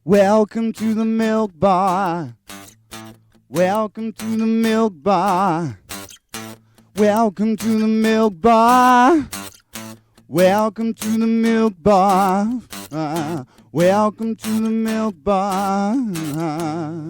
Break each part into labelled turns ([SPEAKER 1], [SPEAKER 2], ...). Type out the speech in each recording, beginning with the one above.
[SPEAKER 1] Welcome to the milk bar. Welcome to the milk bar. Welcome to the milk bar. Welcome to the milk bar. Welcome to the milk bar.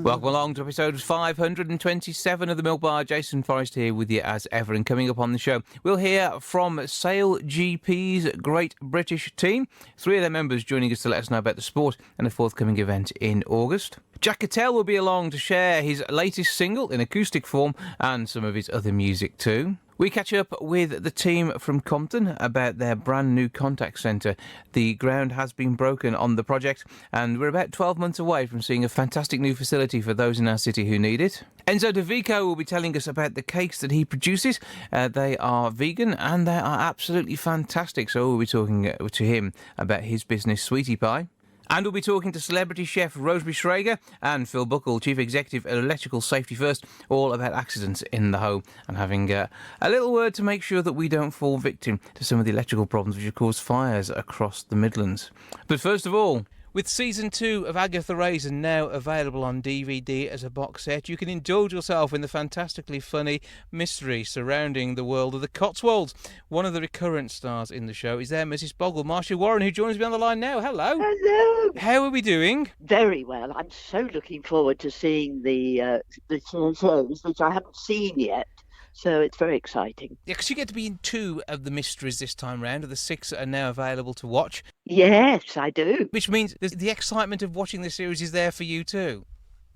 [SPEAKER 2] Welcome along to episode 527 of the Milk Bar. Jason Forrest here with you as ever. And coming up on the show, we'll hear from SailGP's Great British team. 3 of their members joining us to let us know about the sport and a forthcoming event in August. Jack Cattell will be along to share his latest single in acoustic form and some of his other music too. We catch up with the team from Compton about their brand new contact centre. The ground has been broken on the project and we're about 12 months away from seeing a fantastic new facility for those in our city who need it. Enzo Di Vico will be telling us about the cakes that he produces. They are vegan and they are absolutely fantastic, so we'll be talking to him about his business Sweetie Pie. And we'll be talking to celebrity chef Rosemary Shrager and Phil Buckle, Chief Executive at Electrical Safety First, all about accidents in the home and having a little word to make sure that we don't fall victim to some of the electrical problems which have caused fires across the Midlands. But first of all, with Season 2 of Agatha Raisin now available on DVD as a box set, you can indulge yourself in the fantastically funny mystery surrounding the world of the Cotswolds. One of the recurrent stars in the show is their Mrs. Boggle, Marcia Warren, who joins me on the line now. Hello.
[SPEAKER 3] Hello.
[SPEAKER 2] How are we doing?
[SPEAKER 3] Very well. I'm so looking forward to seeing the shows, which I haven't seen yet. So it's very exciting.
[SPEAKER 2] Yeah, because you get to be in 2 of the mysteries this time round, of the 6 that are now available to watch.
[SPEAKER 3] Yes, I do.
[SPEAKER 2] Which means the excitement of watching the series is there for you too.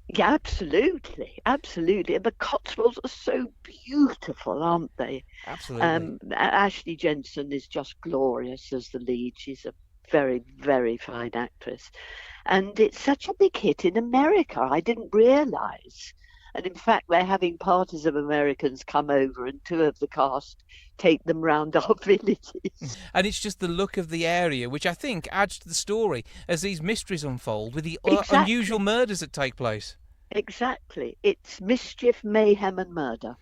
[SPEAKER 3] Yeah, absolutely. Absolutely. And the Cotswolds are so beautiful, aren't they?
[SPEAKER 2] Absolutely.
[SPEAKER 3] Ashley Jensen is just glorious as the lead. She's a very, very fine actress. And it's such a big hit in America. I didn't realise. And in fact, they're having parties of Americans come over and 2 of the cast take them round our villages.
[SPEAKER 2] And it's just the look of the area, which I think adds to the story as these mysteries unfold with the unusual murders that take place.
[SPEAKER 3] Exactly. It's mischief, mayhem and murder.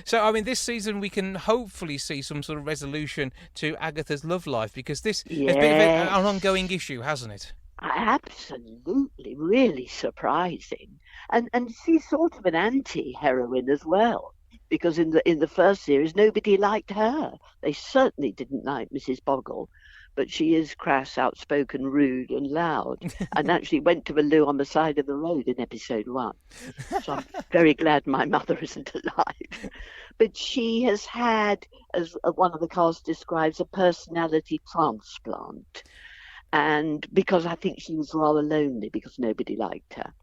[SPEAKER 2] So, I mean, this season we can hopefully see some sort of resolution to Agatha's love life, because this has been an ongoing issue, hasn't it?
[SPEAKER 3] Absolutely, really surprising. And she's sort of an anti-heroine as well, because in the first series nobody liked her. They certainly didn't like Mrs. Boggle, but she is crass, outspoken, rude and loud, and actually went to the loo on the side of the road in episode 1. So I'm very glad my mother isn't alive. But she has had, as one of the cast describes, a personality transplant. And because I think she was rather lonely because nobody liked her.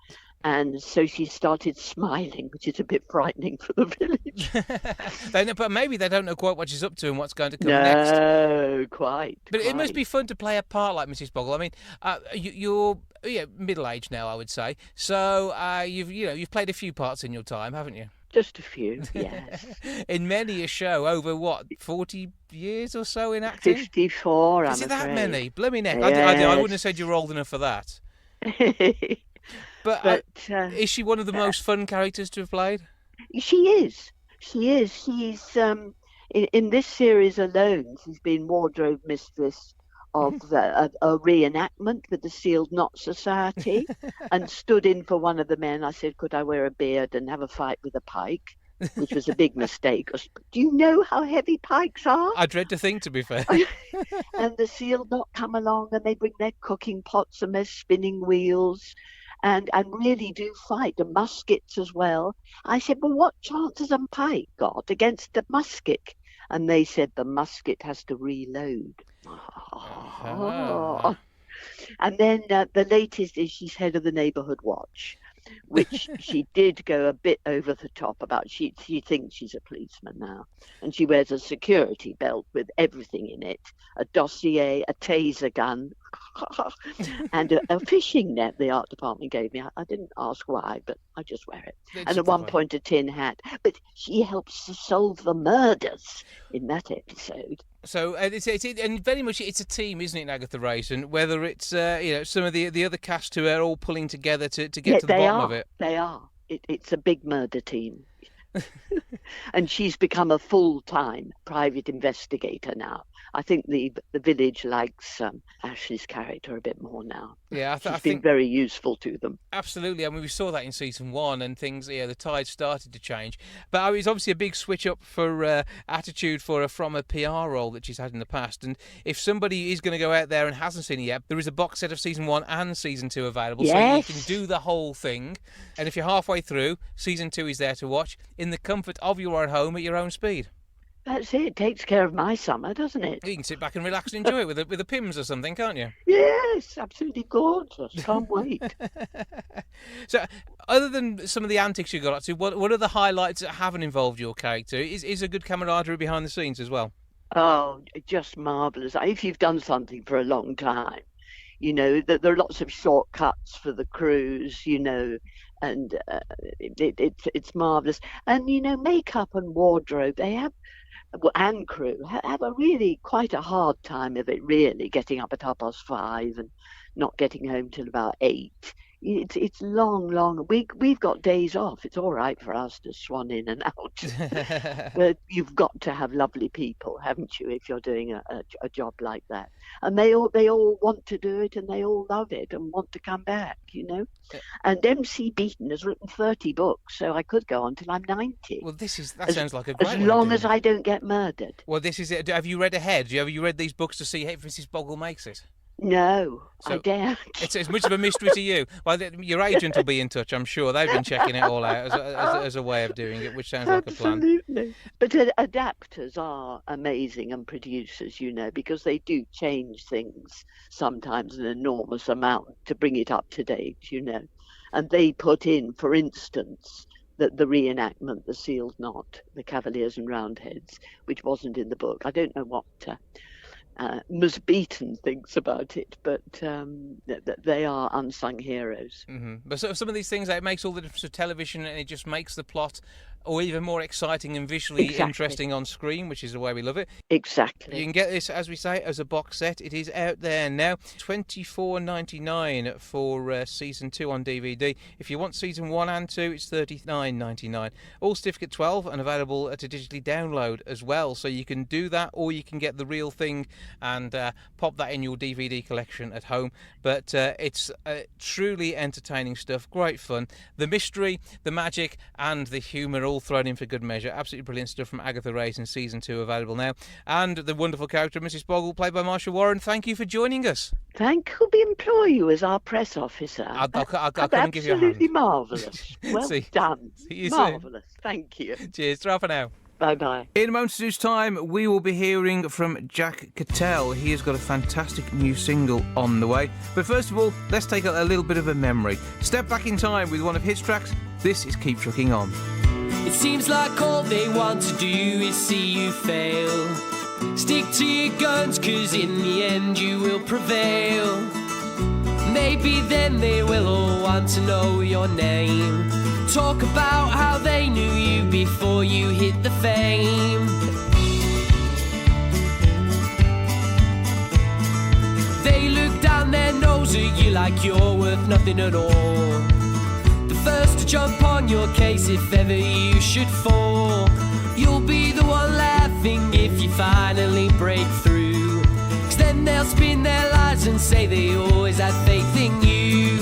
[SPEAKER 3] And so she started smiling, which is a bit frightening for the village.
[SPEAKER 2] But maybe they don't know quite what she's up to and what's going to come next.
[SPEAKER 3] No, quite.
[SPEAKER 2] But it must be fun to play a part like Mrs. Boggle. I mean, you're middle-aged now, I would say. So you've played a few parts in your time, haven't you?
[SPEAKER 3] Just a few, yes.
[SPEAKER 2] In many a show over, 40 years or so in acting?
[SPEAKER 3] 54,
[SPEAKER 2] Is it that many? Blimey neck.
[SPEAKER 3] Yes.
[SPEAKER 2] I wouldn't have said you were old enough for that. But is she one of the most fun characters to have played?
[SPEAKER 3] She is. She's in this series alone, she's been wardrobe mistress of a reenactment with the Sealed Knot Society and stood in for one of the men. I said, could I wear a beard and have a fight with a pike? Which was a big mistake. Do you know how heavy pikes are?
[SPEAKER 2] I dread to think, to be fair.
[SPEAKER 3] And the Sealed Knot come along and they bring their cooking pots and their spinning wheels and really do fight, and muskets as well. I said, well, what chance has a pike got against a musket? And they said the musket has to reload. Oh. And then the latest is she's head of the neighbourhood watch, which she did go a bit over the top about. She thinks she's a policeman now, and she wears a security belt with everything in it, a dossier, a taser gun, and a fishing net the art department gave me. I didn't ask why, but I just wear it. And at one point a tin hat. But she helps to solve the murders in that episode.
[SPEAKER 2] So and very much it's a team, isn't it, in Agatha Raisin? Whether it's some of the other cast who are all pulling together to get to the bottom of it.
[SPEAKER 3] They are. It's a big murder team. And she's become a full-time private investigator now. I think the village likes Ashley's character a bit more now.
[SPEAKER 2] Yeah,
[SPEAKER 3] She's been very useful to them.
[SPEAKER 2] Absolutely. I mean, we saw that in season 1 and things, the tide started to change. But it's obviously a big switch up for attitude from a PR role that she's had in the past. And if somebody is going to go out there and hasn't seen it yet, there is a box set of season 1 and season 2 available.
[SPEAKER 3] Yes.
[SPEAKER 2] So you can do the whole thing. And if you're halfway through, season 2 is there to watch in the comfort of your own home at your own speed.
[SPEAKER 3] That's it. It takes care of my summer, doesn't it?
[SPEAKER 2] You can sit back and relax and enjoy it with a Pimm's or something, can't you?
[SPEAKER 3] Yes, absolutely gorgeous. Can't wait.
[SPEAKER 2] So, other than some of the antics you got up to, what are the highlights that haven't involved your character? Is a good camaraderie behind the scenes as well?
[SPEAKER 3] Oh, just marvellous. If you've done something for a long time, that there are lots of shortcuts for the crews, and it's marvellous. And, makeup and wardrobe, they have, and crew have a really quite a hard time of it, really, getting up at 5:30 and not getting home till about 8. It's long. We've got days off. It's all right for us to swan in and out. But you've got to have lovely people, haven't you, if you're doing a job like that? And they all want to do it, and they all love it and want to come back, And MC Beaton has written 30 books, so I could go on till I'm 90.
[SPEAKER 2] Well, sounds like a great
[SPEAKER 3] as long as I don't get murdered.
[SPEAKER 2] Well, this is it. Have you read ahead? Have you read these books to see if Mrs. Boggle makes it?
[SPEAKER 3] No, so I daren't.
[SPEAKER 2] It's as much of a mystery to you. Well, your agent will be in touch, I'm sure. They've been checking it all out as a way of doing it, which sounds like a plan.
[SPEAKER 3] Absolutely. But adapters are amazing, and producers, because they do change things sometimes an enormous amount to bring it up to date, And they put in, for instance, the reenactment, the Sealed Knot, the Cavaliers and Roundheads, which wasn't in the book. I don't know what Ms. Beaton thinks about it, but they are unsung heroes.
[SPEAKER 2] Mm-hmm. But some of these things, it makes all the difference to television, and it just makes the plot or even more exciting and visually interesting on screen, which is the way we love it.
[SPEAKER 3] Exactly.
[SPEAKER 2] You can get this, as we say, as a box set. It is out there now. $24.99 for season 2 on DVD. If you want season 1 and 2, it's $39.99. All certificate 12 and available to digitally download as well. So you can do that, or you can get the real thing and pop that in your DVD collection at home. But it's truly entertaining stuff, great fun. The mystery, the magic, and the humour all thrown in for good measure. Absolutely brilliant stuff from Agatha Raisin, season 2 available now. And the wonderful character, Mrs. Boggle, played by Marcia Warren. Thank you for joining us.
[SPEAKER 3] Thank you. We employ you as our press officer.
[SPEAKER 2] I'll come and give you a hand.
[SPEAKER 3] Absolutely marvellous. Well done.
[SPEAKER 2] Marvellous.
[SPEAKER 3] Thank you.
[SPEAKER 2] Cheers. Ta for now.
[SPEAKER 3] Bye-bye.
[SPEAKER 2] In a moment's time, we will be hearing from Jack Cattell. He has got a fantastic new single on the way. But first of all, let's take a little bit of a memory. Step back in time with one of his tracks. This is Keep Trucking On.
[SPEAKER 4] It seems like all they want to do is see you fail. Stick to your guns, 'cause in the end you will prevail. Maybe then they will all want to know your name. Talk about how they knew you before you hit the fame. They look down their nose at you like you're worth nothing at all. The first to jump on your case if ever you should fall. You'll be the one laughing if you finally break through. 'Cause then they'll spin their lives and say they always had faith in you.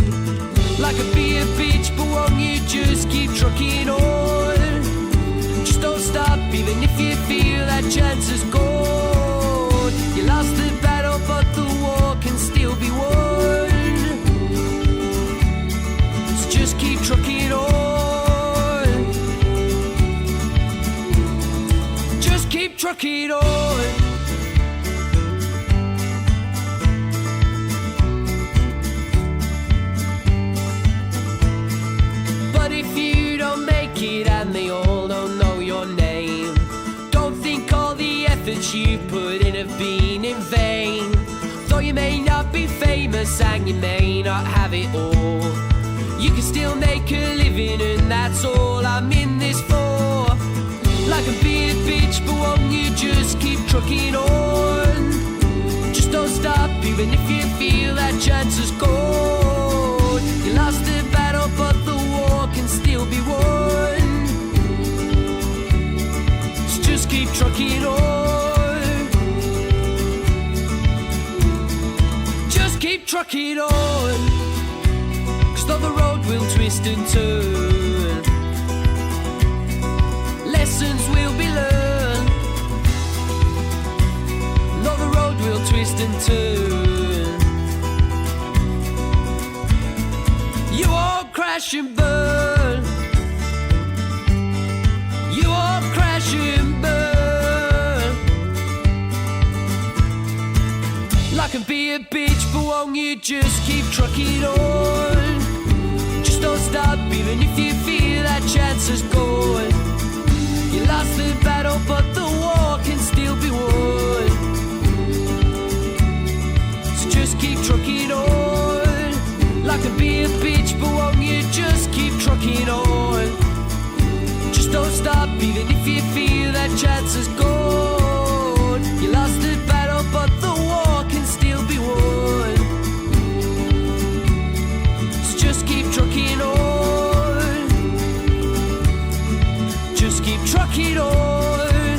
[SPEAKER 4] Like a be a bitch, but won't you just keep trucking on? Just don't stop, even if you feel that chance is gone. You lost the battle, but the war can still be won. So just keep trucking on. Just keep trucking on. And they all don't know your name. Don't think all the efforts you put in have been in vain. Though you may not be famous and you may not have it all, you can still make a living, and that's all I'm in this for. Like a beer bitch, but won't you just keep trucking on? Just don't stop, even if you feel that chance is gone. You lost the battle, but the war can still be won. Just keep trucking on. keep trucking on, 'cause though the road will twist and turn, lessons will be learned. Though the road will twist and turn, you won't crash and burn. You won't crash and burn. Life can be a bitch, but won't you just keep trucking on? Just don't stop, even if you feel that chance is gone. You lost the battle, but the war can still be won. So just keep trucking on. Life can be a bitch, but won't you just keep trucking on? Just don't stop, even if you feel that chance is gone. You lost the battle, but the war can still be won. So just keep trucking on. Just keep trucking on.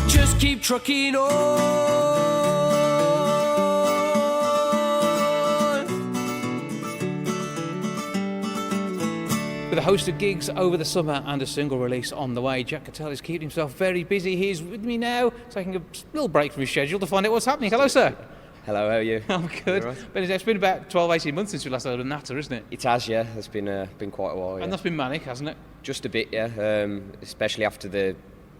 [SPEAKER 4] Just keep trucking on.
[SPEAKER 2] With a host of gigs over the summer and a single release on the way, Jack Cattell is keeping himself very busy. He's with me now, taking a little break from his schedule to find out what's happening. Hello, sir.
[SPEAKER 5] Hello, how are you?
[SPEAKER 2] I'm good.
[SPEAKER 5] Right.
[SPEAKER 2] But it's been about 12, 18 months since we last had a natter, isn't it?
[SPEAKER 5] It has, yeah. It's been quite a while. Yeah.
[SPEAKER 2] And that's been manic, hasn't it?
[SPEAKER 5] Just a bit, yeah. Especially after the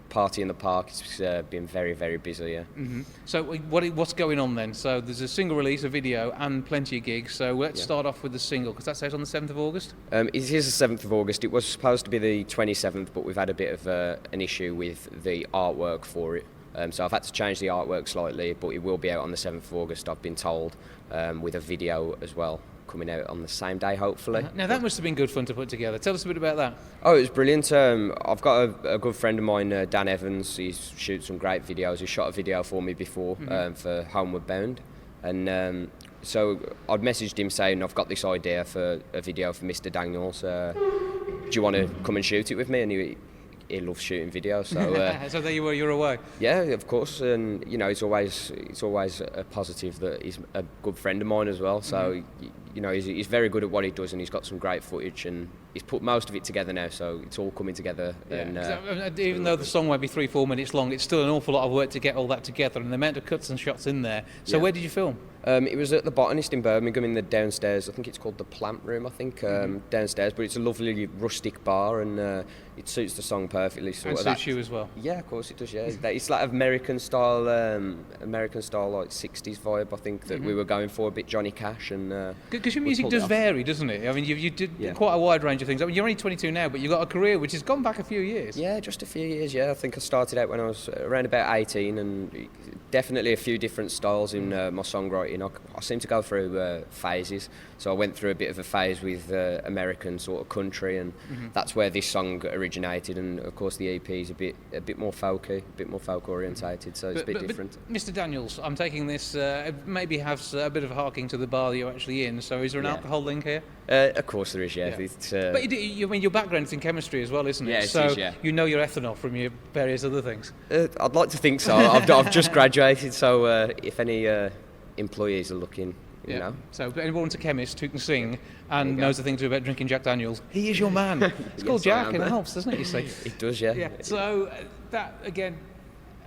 [SPEAKER 5] party in the park, it's been very, very busy, yeah.
[SPEAKER 2] Mm-hmm. So what's going on then? So there's a single release, a video, and plenty of gigs. So let's start off with the single, because that's out on the 7th of August?
[SPEAKER 5] It is the 7th of August. It was supposed to be the 27th, but we've had a bit of an issue with the artwork for it. So I've had to change the artwork slightly, but it will be out on the 7th of August, I've been told, with a video as well, coming out on the same day, hopefully.
[SPEAKER 2] Now, that must have been good fun to put together. Tell us a bit about that.
[SPEAKER 5] Oh, it was brilliant. I've got a good friend of mine, Dan Evans. He shoots some great videos. He shot a video for me before for Homeward Bound. And so I'd messaged him saying, I've got this idea for a video for Mr. Daniels. Do you want to come and shoot it with me? And he loves shooting videos, so
[SPEAKER 2] so there you were, you're away.
[SPEAKER 5] Yeah, of course, and you know, it's always a positive that he's a good friend of mine as well. So you know, he's very good at what he does, and he's got some great footage, and he's put most of it together now, so it's all coming together.
[SPEAKER 2] Yeah,
[SPEAKER 5] and
[SPEAKER 2] even though the song might be 3-4 minutes long, it's still an awful lot of work to get all that together, and the amount of cuts and shots in there. So where did you film?
[SPEAKER 5] It was at the Botanist in Birmingham, in the downstairs. I think it's called the Plant Room. I think downstairs, but it's a lovely rustic bar, and it suits the song perfectly. So
[SPEAKER 2] and suits you as well.
[SPEAKER 5] Yeah, of course it does. Yeah, it's like American style, like 60s vibe. I think that we were going for a bit Johnny Cash, and
[SPEAKER 2] because your music does vary, doesn't it? I mean, you did quite a wide range of things. I mean, you're only 22 now, but you've got a career which has gone back a few years.
[SPEAKER 5] Yeah, just a few years. Yeah, I think I started out when I was around about 18, and definitely a few different styles in my songwriting. I seem to go through phases. So I went through a bit of a phase with American sort of country, and that's where this song originated. And of course, the EP is a bit more folky, a bit more folk orientated. So it's a bit different.
[SPEAKER 2] But Mr. Daniels, I'm taking this maybe has a bit of harking to the bar that you're actually in. So is there an alcohol link here?
[SPEAKER 5] Of course there is, yeah.
[SPEAKER 2] But I mean, your background's in chemistry as well, isn't it?
[SPEAKER 5] Yeah,
[SPEAKER 2] so
[SPEAKER 5] is, yeah.
[SPEAKER 2] You know your ethanol from your various other things.
[SPEAKER 5] I'd like to think so. I've just graduated, so if any employees are looking, you know.
[SPEAKER 2] So anyone's a chemist who can sing and knows a thing to do about drinking Jack Daniels, he is your man. It's called Jack, and it helps, doesn't it? You see.
[SPEAKER 5] It does, yeah.
[SPEAKER 2] Yeah. So that again.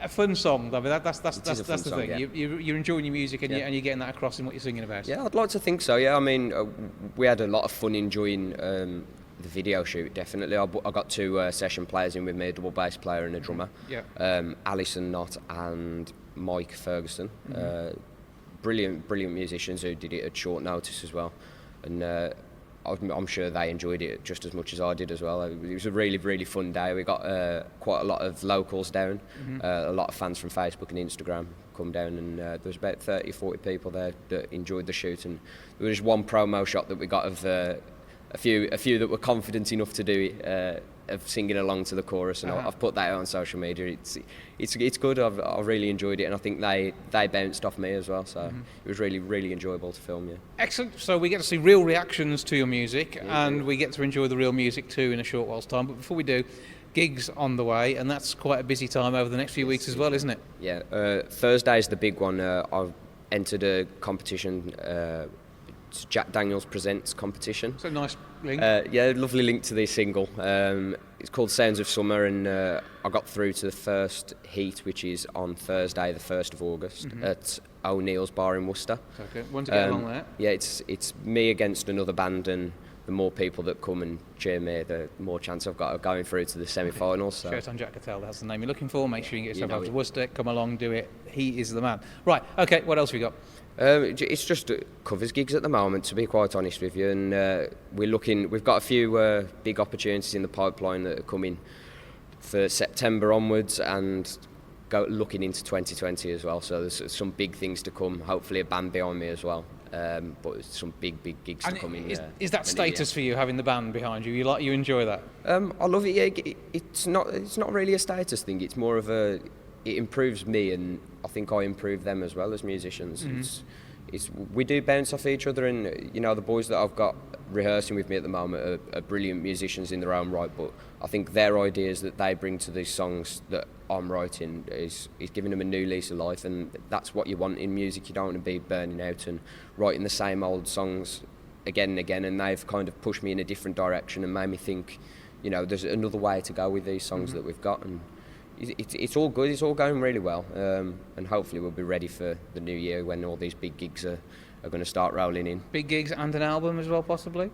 [SPEAKER 2] A fun song, I mean, that's the
[SPEAKER 5] song,
[SPEAKER 2] thing.
[SPEAKER 5] Yeah.
[SPEAKER 2] You're enjoying your music, and you're getting that across in what you're singing about.
[SPEAKER 5] Yeah, I'd like to think so. Yeah, I mean, we had a lot of fun enjoying the video shoot. Definitely, I got two session players in with me, a double bass player and a drummer. Yeah. Alison Knott and Mike Ferguson. Brilliant musicians who did it at short notice as well, and I'm sure they enjoyed it just as much as I did as well. It was a really, really fun day. We got quite a lot of locals down, a lot of fans from Facebook and Instagram come down, and there was about 30, 40 people there that enjoyed the shoot. And there was one promo shot that we got of a few that were confident enough to do it, of singing along to the chorus, and I've put that out on social media. It's good. I really enjoyed it, and I think they bounced off me as well. So it was really, really enjoyable to film. Yeah.
[SPEAKER 2] Excellent. So we get to see real reactions to your music, and we get to enjoy the real music too in a short while's time. But before we do, gigs on the way, and that's quite a busy time over the next few weeks as well, isn't it?
[SPEAKER 5] Yeah, Thursday is the big one. I've entered a competition, it's Jack Daniels Presents competition.
[SPEAKER 2] So nice link.
[SPEAKER 5] Yeah, lovely link to the single. It's called Sounds of Summer, and I got through to the first heat, which is on Thursday, the 1st of August, at O'Neill's Bar in Worcester.
[SPEAKER 2] Okay, want to get along there?
[SPEAKER 5] Yeah, it's me against another band, and the more people that come and cheer me, the more chance I've got of going through to the semi-finals. So.
[SPEAKER 2] Shirt on Jack Cattell, that's the name you're looking for. Make sure you get yourself
[SPEAKER 5] You know
[SPEAKER 2] out to
[SPEAKER 5] it.
[SPEAKER 2] Worcester, come along, do it. He is the man. Right, okay, what else have we got?
[SPEAKER 5] It's just covers gigs at the moment, to be quite honest with you, and we've got a few big opportunities in the pipeline that are coming for September onwards, and looking into 2020 as well. So there's some big things to come. Hopefully a band behind me as well. But some big gigs to come in.
[SPEAKER 2] Is that status for you, having the band behind you? You enjoy that?
[SPEAKER 5] I love it. Yeah, it's not really a status thing. It's more of it improves me, and I think I improve them as well as musicians. We do bounce off each other, and the boys that I've got rehearsing with me at the moment are brilliant musicians in their own right. But I think their ideas that they bring to these songs that I'm writing is giving them a new lease of life, and that's what you want in music. You don't want to be burning out and writing the same old songs again and again, and they've kind of pushed me in a different direction and made me think, there's another way to go with these songs that we've got, and it's all good, it's all going really well, and hopefully we'll be ready for the new year when all these big gigs are going to start rolling in.
[SPEAKER 2] Big gigs and an album as well, possibly?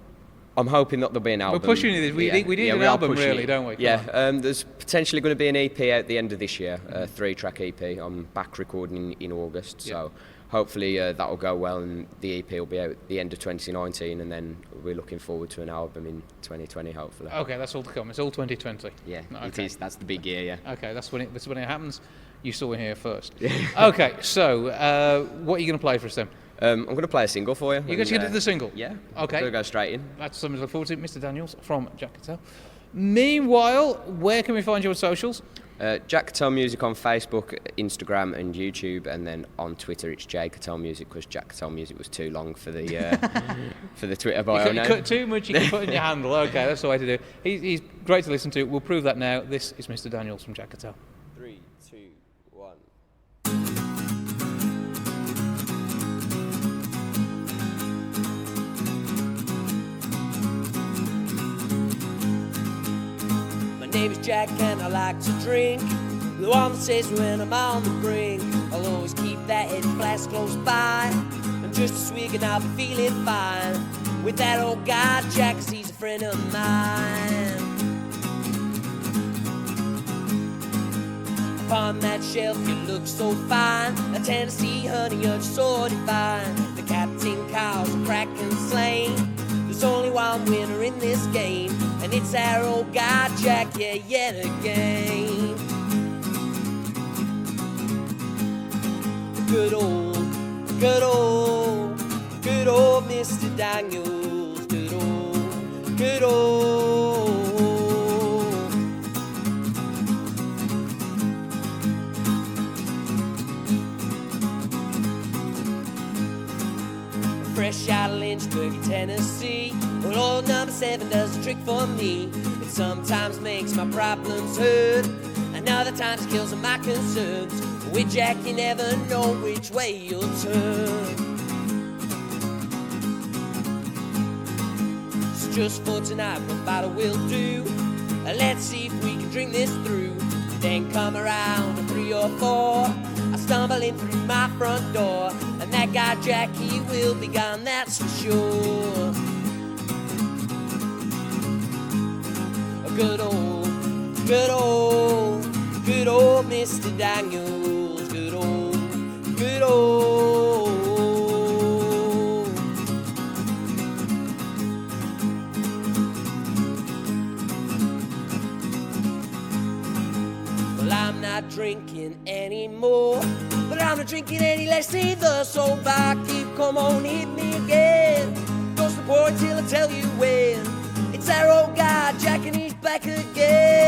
[SPEAKER 5] I'm hoping that there'll be an album.
[SPEAKER 2] We're pushing it. We need an album, really, don't we?
[SPEAKER 5] There's potentially going to be an EP out at the end of this year, a 3-track EP. I'm back recording in August, so hopefully that will go well, and the EP will be out at the end of 2019, and then we're looking forward to an album in 2020, hopefully.
[SPEAKER 2] Okay, that's all to come. It's all 2020.
[SPEAKER 5] Yeah,
[SPEAKER 2] okay.
[SPEAKER 5] It is. That's the big year, yeah.
[SPEAKER 2] Okay, that's when it happens. You saw it here first. Okay, so what are you going to play for us then?
[SPEAKER 5] I'm going to play a single for you.
[SPEAKER 2] You're going to get the single?
[SPEAKER 5] Yeah.
[SPEAKER 2] Okay.
[SPEAKER 5] We'll go straight in.
[SPEAKER 2] That's something to look forward to. Mr. Daniels from Jack Cattell. Meanwhile, where can we find you on socials?
[SPEAKER 5] Jack Cattell Music on Facebook, Instagram and YouTube, and then on Twitter it's J Cattell Music, because Jack Cattell Music was too long for the for the Twitter bio.
[SPEAKER 2] You cut too much, you can put in your handle. Okay, that's the way to do it. He's great to listen to. We'll prove that now. This is Mr. Daniels from Jack Cattell.
[SPEAKER 5] 3, 2, 1.
[SPEAKER 4] My name is Jack and I like to drink. The one that says when I'm on the brink, I'll always keep that head flask close by, and just a swig and I'll be feeling fine with that old guy Jack, 'cause he's a friend of mine. Upon that shelf you look so fine, a Tennessee honey, you're just so divine. The Captain Cow's a cracking slain. There's only one winner in this game, and it's our old guy Jack, yeah, yet again. Good old Mr. Daniels. Good old. Fresh out of Lynchburg, Tennessee. Well, old number 7 does a trick for me. It sometimes makes my problems hurt, and other times kills my concerns. With Jack, you never know which way you'll turn. So just for tonight, one bottle will do. Let's see if we can drink this through. Then come around at 3 or 4, I stumble in through my front door, and that guy Jack, he will be gone, that's for sure. Good old Mr. Daniels. Good old. Well, I'm not drinking anymore, but I'm not drinking any less either. So barkeep, come on, hit me again. Don't support till I tell you when. It's our old guy Jack, and he's back again.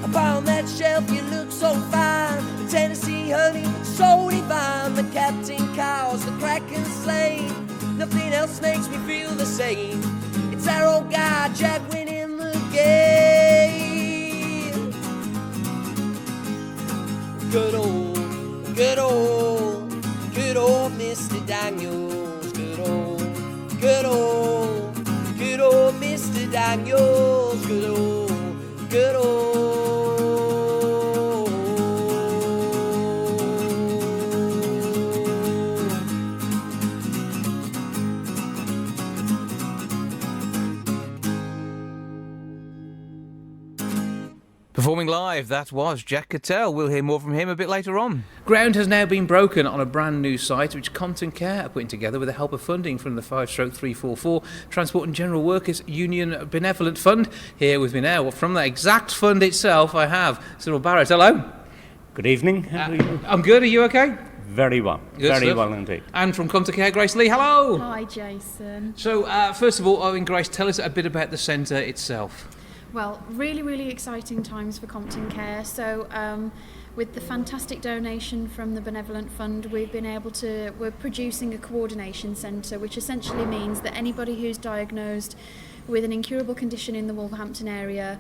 [SPEAKER 4] Upon that shelf you look so fine, the Tennessee honey so divine. The Captain Cow's the cracking slain, nothing else makes me feel the same. It's our old guy, Jack winning the game. Good old Mr. Daniels. Good old Mr. Daniels. Good old.
[SPEAKER 2] Performing live, that was Jack Cattell. We'll hear more from him a bit later on. Ground has now been broken on a brand new site which Compton Care are putting together with the help of funding from the 5/344 Transport and General Workers Union Benevolent Fund. Here with me now, from that exact fund itself, I have Cyril Barrett. Hello.
[SPEAKER 6] Good evening. How are you?
[SPEAKER 2] I'm good. Are you okay?
[SPEAKER 6] Very well. Very well indeed.
[SPEAKER 2] And from Compton Care, Grace Lee. Hello.
[SPEAKER 7] Hi, Jason.
[SPEAKER 2] So, first of all, Grace, tell us a bit about the centre itself.
[SPEAKER 7] Well, really exciting times for Compton Care. So with the fantastic donation from the Benevolent Fund, we're producing a coordination centre, which essentially means that anybody who's diagnosed with an incurable condition in the Wolverhampton area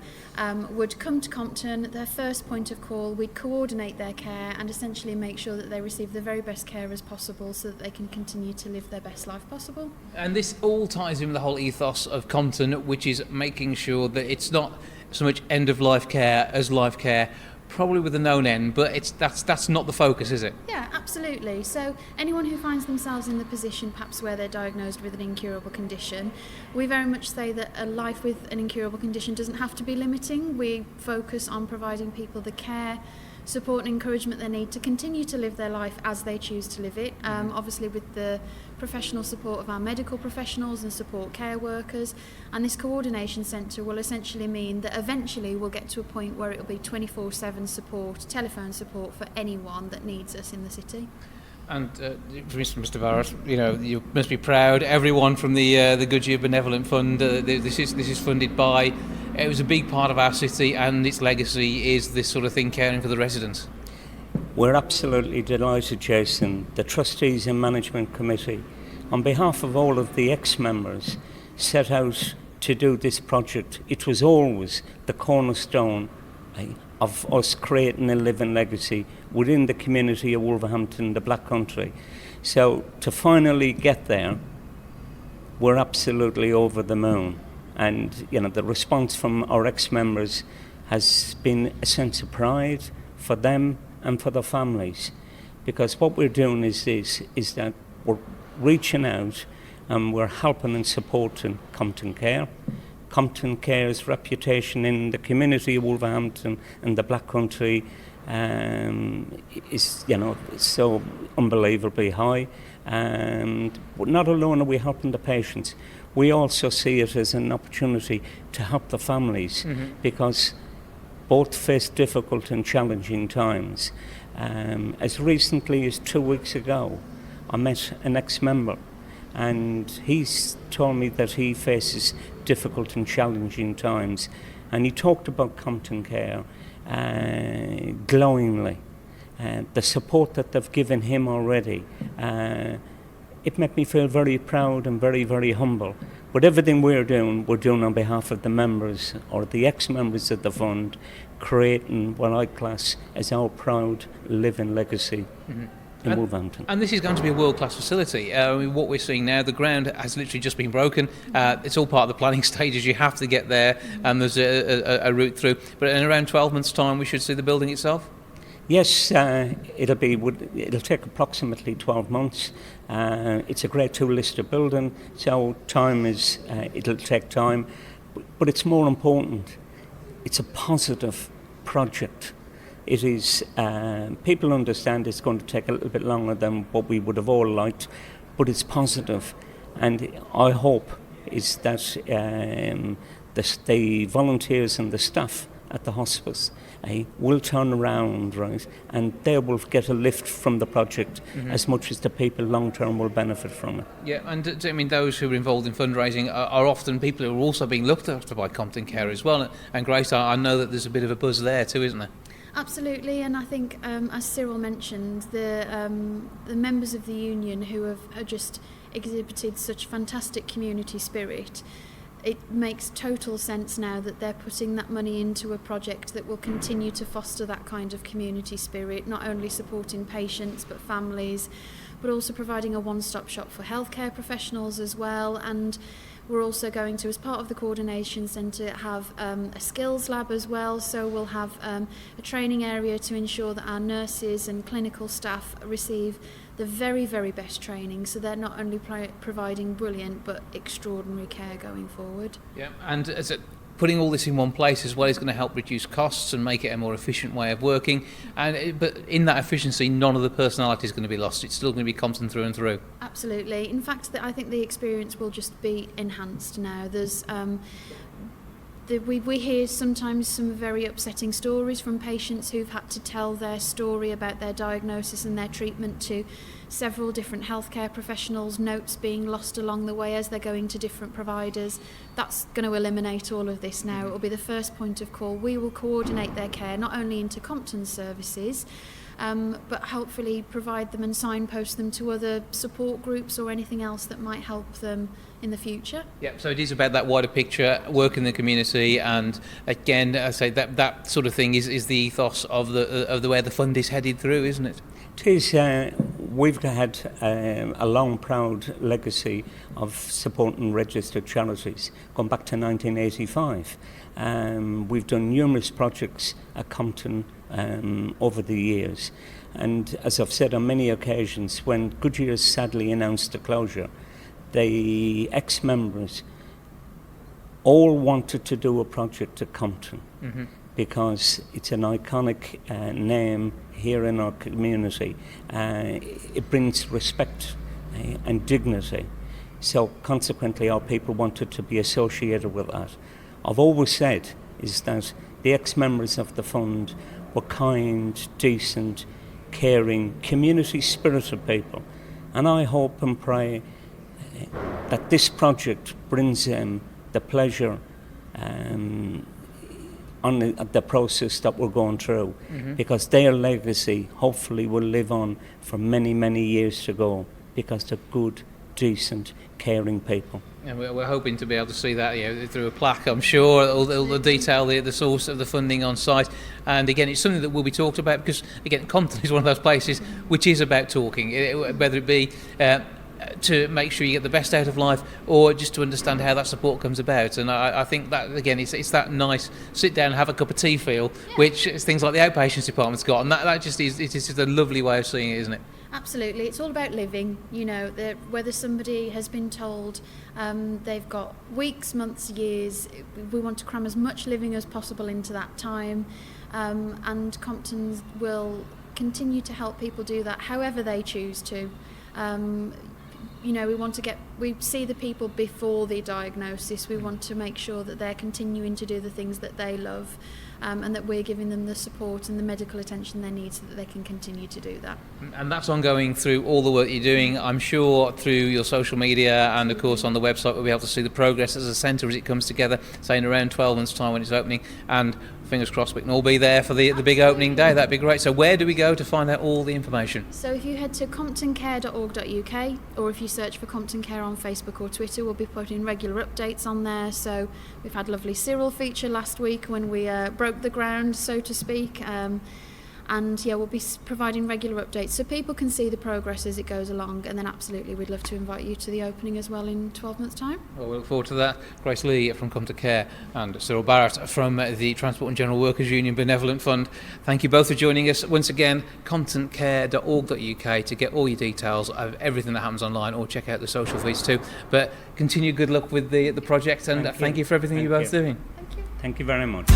[SPEAKER 7] would come to Compton, their first point of call. We'd coordinate their care and essentially make sure that they receive the very best care as possible so that they can continue to live their best life possible.
[SPEAKER 2] And this all ties in with the whole ethos of Compton, which is making sure that it's not so much end-of-life care as life care, probably with a known end, but that's not the focus, is it?
[SPEAKER 7] Yeah, absolutely. So anyone who finds themselves in the position perhaps where they're diagnosed with an incurable condition, we very much say that a life with an incurable condition doesn't have to be limiting. We focus on providing people the care, support and encouragement they need to continue to live their life as they choose to live it, obviously with the professional support of our medical professionals and support care workers. And this coordination centre will essentially mean that eventually we'll get to a point where it'll be 24/7 support, telephone support for anyone that needs us in the city.
[SPEAKER 2] And Mr. Barrett, you must be proud. Everyone from the Goodyear Benevolent Fund, this is funded by. It was a big part of our city, and its legacy is this sort of thing, caring for the residents.
[SPEAKER 6] We're absolutely delighted, Jason. The Trustees and Management Committee, on behalf of all of the ex-members, set out to do this project. It was always the cornerstone of us creating a living legacy within the community of Wolverhampton, the Black Country. So to finally get there, we're absolutely over the moon. And the response from our ex-members has been a sense of pride for them and for their families, because what we're doing is that we're reaching out and we're helping and supporting Compton Care. Compton Care's reputation in the community of Wolverhampton and the Black Country is so unbelievably high. And not alone are we helping the patients, we also see it as an opportunity to help the families, because both face difficult and challenging times. As recently as 2 weeks ago, I met an ex-member, and he's told me that he faces difficult and challenging times, and he talked about Compton Care glowingly. The support that they've given him already, it made me feel very proud and very humble. But everything we're doing on behalf of the members or the ex-members of the fund, creating what I class as our proud living legacy in Wolverhampton.
[SPEAKER 2] And this is going to be a world-class facility. What we're seeing now, the ground has literally just been broken. It's all part of the planning stages. You have to get there, and there's a route through. But in around 12 months' time, we should see the building itself?
[SPEAKER 6] Yes, it'll take approximately 12 months. It's a Grade 2 listed building, so it'll take time. But it's more important, it's a positive project. It is, people understand it's going to take a little bit longer than what we would have all liked, but it's positive. And I hope is that the volunteers and the staff at the hospice will turn around, right, and they will get a lift from the project as much as the people long term will benefit from it.
[SPEAKER 2] Yeah, and I mean, those who are involved in fundraising are often people who are also being looked after by Compton Care as well. And Grace, I know that there's a bit of a buzz there too, isn't there?
[SPEAKER 7] Absolutely, and I think, as Cyril mentioned, the members of the union who have just exhibited such fantastic community spirit, it makes total sense now that they're putting that money into a project that will continue to foster that kind of community spirit, not only supporting patients but families, but also providing a one-stop shop for healthcare professionals as well. And we're also going to, as part of the Coordination Centre, have a skills lab as well. So we'll have a training area to ensure that our nurses and clinical staff receive the very, very best training, so they're not only providing brilliant but extraordinary care going forward.
[SPEAKER 2] Yeah, and as putting all this in one place as well is going to help reduce costs and make it a more efficient way of working. But in that efficiency, none of the personality is going to be lost. It's still going to be Compton through and through. Absolutely.
[SPEAKER 7] In fact, I think the experience will just be enhanced now. There's we hear sometimes some very upsetting stories from patients who've had to tell their story about their diagnosis and their treatment to several different healthcare professionals, notes being lost along the way as they're going to different providers. That's going to eliminate all of this now. It will be the first point of call. We will coordinate their care not only into Compton services, but hopefully provide them and signpost them to other support groups or anything else that might help them in the future.
[SPEAKER 2] Yeah, so it is about that wider picture, work in the community, and again, I say that sort of thing is the ethos of the where the fund is headed through, isn't it?
[SPEAKER 6] It is. We've had a long, proud legacy of supporting registered charities going back to 1985. We've done numerous projects at Compton over the years, and as I've said on many occasions, when Goodyear's sadly announced the closure, the ex-members all wanted to do a project at Compton because it's an iconic name here in our community. It brings respect and dignity. So consequently, our people wanted to be associated with that. I've always said is that the ex-members of the fund were kind, decent, caring, community-spirited people. And I hope and pray that this project brings them the pleasure on the process that we're going through, because their legacy hopefully will live on for many, many years to go, because they're good, decent, caring people.
[SPEAKER 2] And we're hoping to be able to see that through a plaque, I'm sure, all the detail, the source of the funding on site. And again, it's something that will be talked about because, again, Compton is one of those places which is about talking, whether it be to make sure you get the best out of life or just to understand how that support comes about. And I think that, again, it's that nice sit down and have a cup of tea feel, which is things like the outpatients department's got. And that just is just a lovely way of seeing it, isn't it?
[SPEAKER 7] Absolutely. It's all about living, whether somebody has been told they've got weeks, months, years, we want to cram as much living as possible into that time, and Compton will continue to help people do that however they choose to. We see the people before the diagnosis. We want to make sure that they're continuing to do the things that they love, and that we're giving them the support and the medical attention they need so that they can continue to do that.
[SPEAKER 2] And that's ongoing through all the work you're doing, I'm sure, through your social media, and of course on the website we'll be able to see the progress as a centre as it comes together, say in around 12 months' time when it's opening, and fingers crossed we can all be there for the big opening day. That'd be great. So where do we go to find out all the information?
[SPEAKER 7] So if you head to comptoncare.org.uk, or if you search for Compton Care on Facebook or Twitter, we'll be putting regular updates on there. So we've had lovely Cyril feature last week when we broke the ground, so to speak. And we'll be providing regular updates so people can see the progress as it goes along. And then absolutely, we'd love to invite you to the opening as well in 12 months' time. Well,
[SPEAKER 2] we look forward to that. Grace Lee from Compton Care and Cyril Barrett from the Transport and General Workers Union Benevolent Fund. Thank you both for joining us. Once again, comptoncare.org.uk to get all your details of everything that happens online, or check out the social feeds too. But continue good luck with the project, and thank you for everything you're both doing.
[SPEAKER 7] Thank you.
[SPEAKER 6] Thank you very much.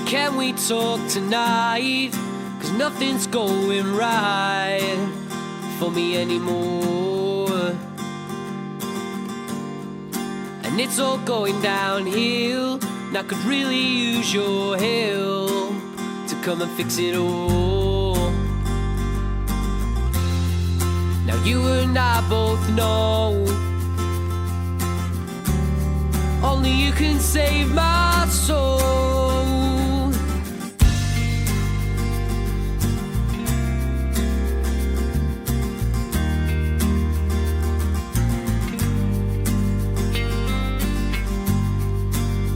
[SPEAKER 4] Can we talk tonight? 'Cause nothing's going right for me anymore, and it's all going downhill, and I could really use your help to come and fix it all. Now you and I both know only you can save my soul.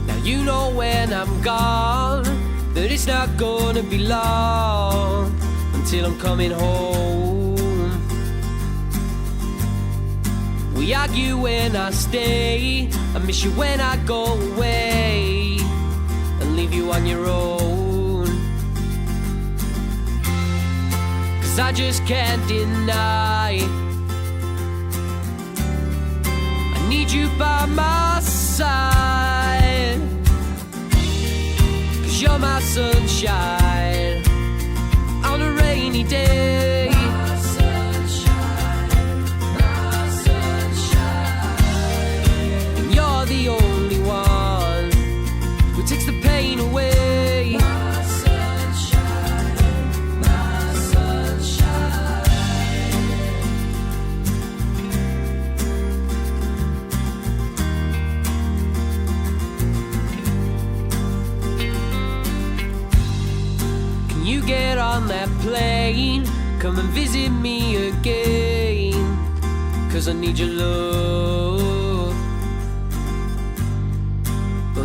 [SPEAKER 4] Now you know when I'm gone that it's not gonna be long until I'm coming home. We argue when I stay, I miss you when I go away, and leave you on your own. 'Cause I just can't deny I need you by my side. 'Cause you're my sunshine on a rainy day. The only one who takes the pain away. My sunshine, my sunshine. Can you get on that plane? Come and visit me again. 'Cause I need your love.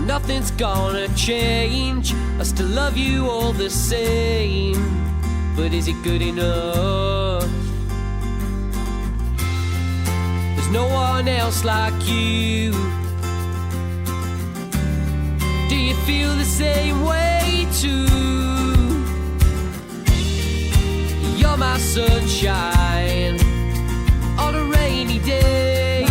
[SPEAKER 4] Nothing's gonna change, I still love you all the same. But is it good enough? There's no one else like you. Do you feel the same way too? You're my sunshine on a rainy day.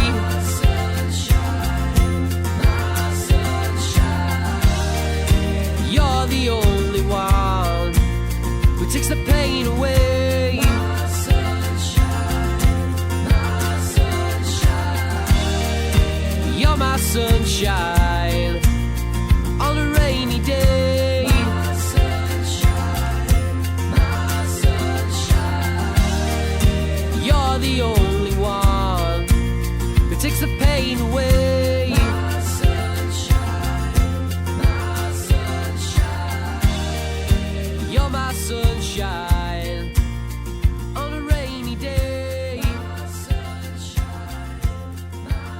[SPEAKER 4] You're the only one who takes the pain away. My sunshine, my sunshine. You're my sunshine on a rainy day. My sunshine, my sunshine. You're the only one who takes the pain away. My sunshine on a rainy day.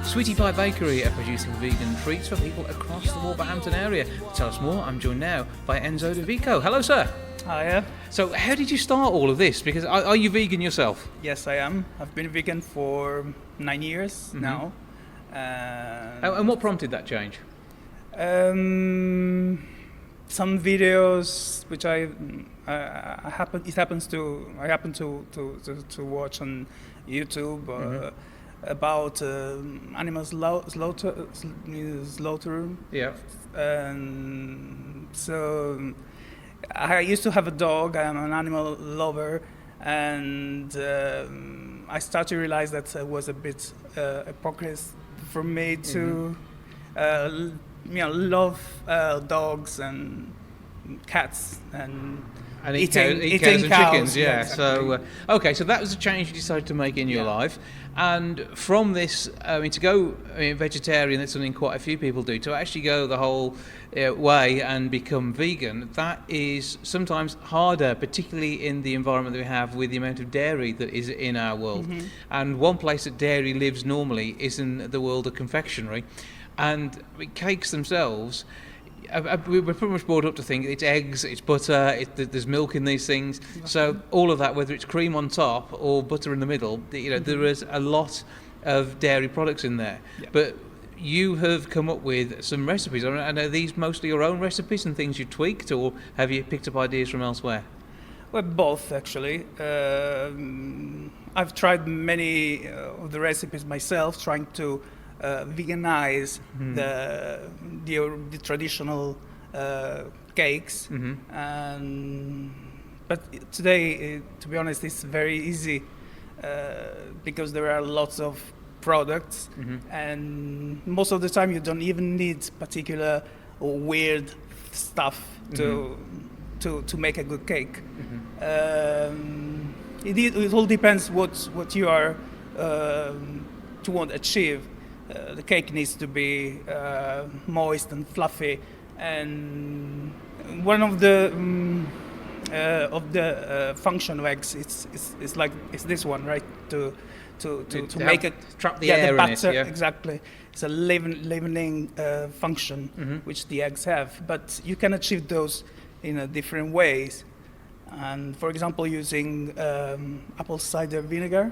[SPEAKER 2] Sweetie Pie Bakery are producing vegan treats for people across the Wolverhampton area. To tell us more, I'm joined now by Enzo Di Vico. Hello, sir.
[SPEAKER 8] Hiya.
[SPEAKER 2] So, how did you start all of this? Because are you vegan yourself?
[SPEAKER 8] Yes, I am. I've been vegan for 9 years now.
[SPEAKER 2] And what prompted that change?
[SPEAKER 8] Some videos which I happen to watch on YouTube about animal slaughter.
[SPEAKER 2] Yeah.
[SPEAKER 8] So I used to have a dog. I'm an animal lover, and I started to realize that it was a bit hypocrisy for me to love dogs and cats and
[SPEAKER 2] eat cows and chickens, yeah. Exactly. So that was a change you decided to make in your life, and from this, to go vegetarian, that's something quite a few people do. To actually go the whole way and become vegan, that is sometimes harder, particularly in the environment that we have with the amount of dairy that is in our world. And one place that dairy lives normally is in the world of confectionery, and cakes themselves. We're pretty much brought up to think it's eggs, it's butter, there's milk in these things. So all of that, whether it's cream on top or butter in the middle, there is a lot of dairy products in there. Yeah. But you have come up with some recipes. And are these mostly your own recipes and things you tweaked, or have you picked up ideas from elsewhere?
[SPEAKER 8] Well, both actually. I've tried many of the recipes myself, trying to veganize the traditional cakes, but today, to be honest, it's very easy because there are lots of products, and most of the time you don't even need particular or weird stuff to make a good cake. it all depends what you are to want to achieve. The cake needs to be moist and fluffy, and one of the function of eggs it's like this one, right? To make it
[SPEAKER 2] trap the air
[SPEAKER 8] the batter,
[SPEAKER 2] in it. Yeah.
[SPEAKER 8] Exactly. It's a leavening function which the eggs have, but you can achieve those in different ways. And for example, using apple cider vinegar,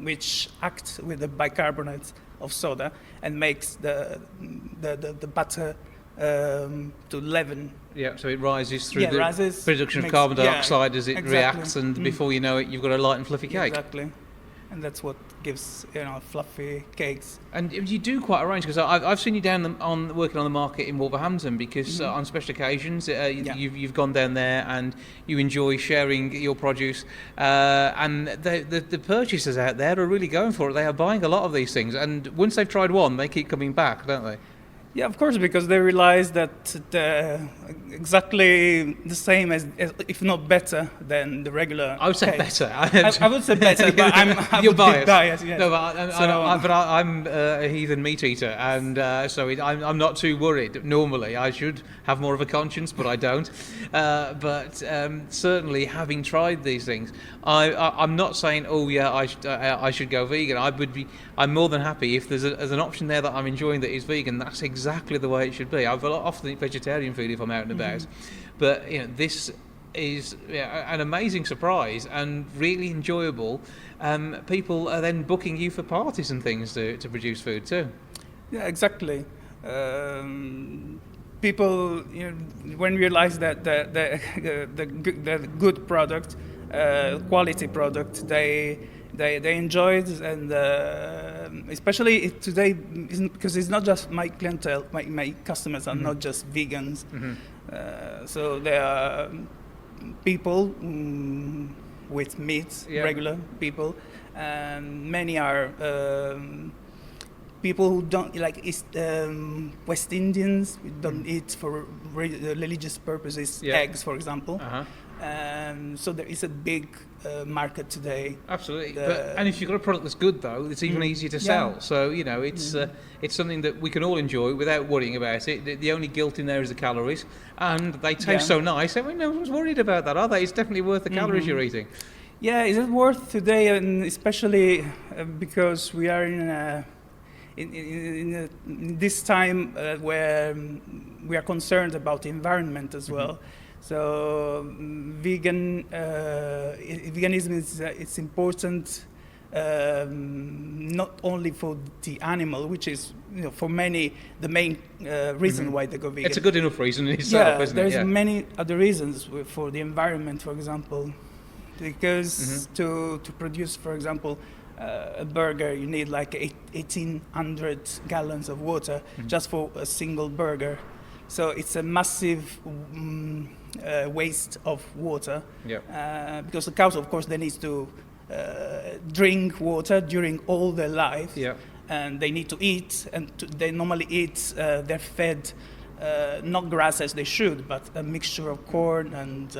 [SPEAKER 8] which acts with the bicarbonate of soda and makes the batter to leaven.
[SPEAKER 2] Yeah, so it rises through the
[SPEAKER 8] rises,
[SPEAKER 2] production of carbon dioxide as it
[SPEAKER 8] exactly.
[SPEAKER 2] reacts, and before you know it, you've got a light and fluffy cake.
[SPEAKER 8] Exactly. And that's what gives fluffy cakes.
[SPEAKER 2] And you do quite a range, because I've seen you down working on the market in Wolverhampton, because on special occasions you've gone down there and you enjoy sharing your produce, and the purchasers out there are really going for it. They are buying a lot of these things, and once they've tried one, they keep coming back, don't they?
[SPEAKER 8] Yeah, of course, because they realize that exactly the same as, if not better, than the regular.
[SPEAKER 2] I would say
[SPEAKER 8] cake.
[SPEAKER 2] better.
[SPEAKER 8] I would say better, but
[SPEAKER 2] You're biased.
[SPEAKER 8] Biased, yes.
[SPEAKER 2] No, but I'm a heathen meat eater, and so I'm not too worried. Normally, I should have more of a conscience, but I don't. But certainly, having tried these things, I'm not saying, oh yeah, I should go vegan. I'm more than happy if there's an option there that I'm enjoying that is vegan. That's exactly the way it should be. I often eat vegetarian food if I'm out and about, but this is an amazing surprise and really enjoyable. People are then booking you for parties and things to produce food too.
[SPEAKER 8] Yeah, exactly. People, when realize that the good product, quality product, they enjoy it, and especially today, because it's not just my clientele, my customers are not just vegans. So there are people with meat, regular people, and many are people who don't like West Indians, who don't eat for religious purposes, eggs, for example. So there is a big market today.
[SPEAKER 2] Absolutely. And if you've got a product that's good, though, it's even easier to sell. So, it's something that we can all enjoy without worrying about it. The only guilt in there is the calories. And they taste so nice. I mean, no one's worried about that, are they? It's definitely worth the calories you're eating.
[SPEAKER 8] Yeah, is it worth today? And especially because we are in this time where we are concerned about the environment as well. So veganism it's important, not only for the animal, which is for many the main reason why they go vegan.
[SPEAKER 2] It's a good enough reason in itself, isn't it?
[SPEAKER 8] There's many other reasons for the environment, for example, because to produce, for example, a burger, you need like 1,800 gallons of water just for a single burger. So it's a massive waste of water. Because the cows, of course, they need to drink water during all their life. And they need to eat, and they normally eat, they're fed not grass as they should, but a mixture of corn and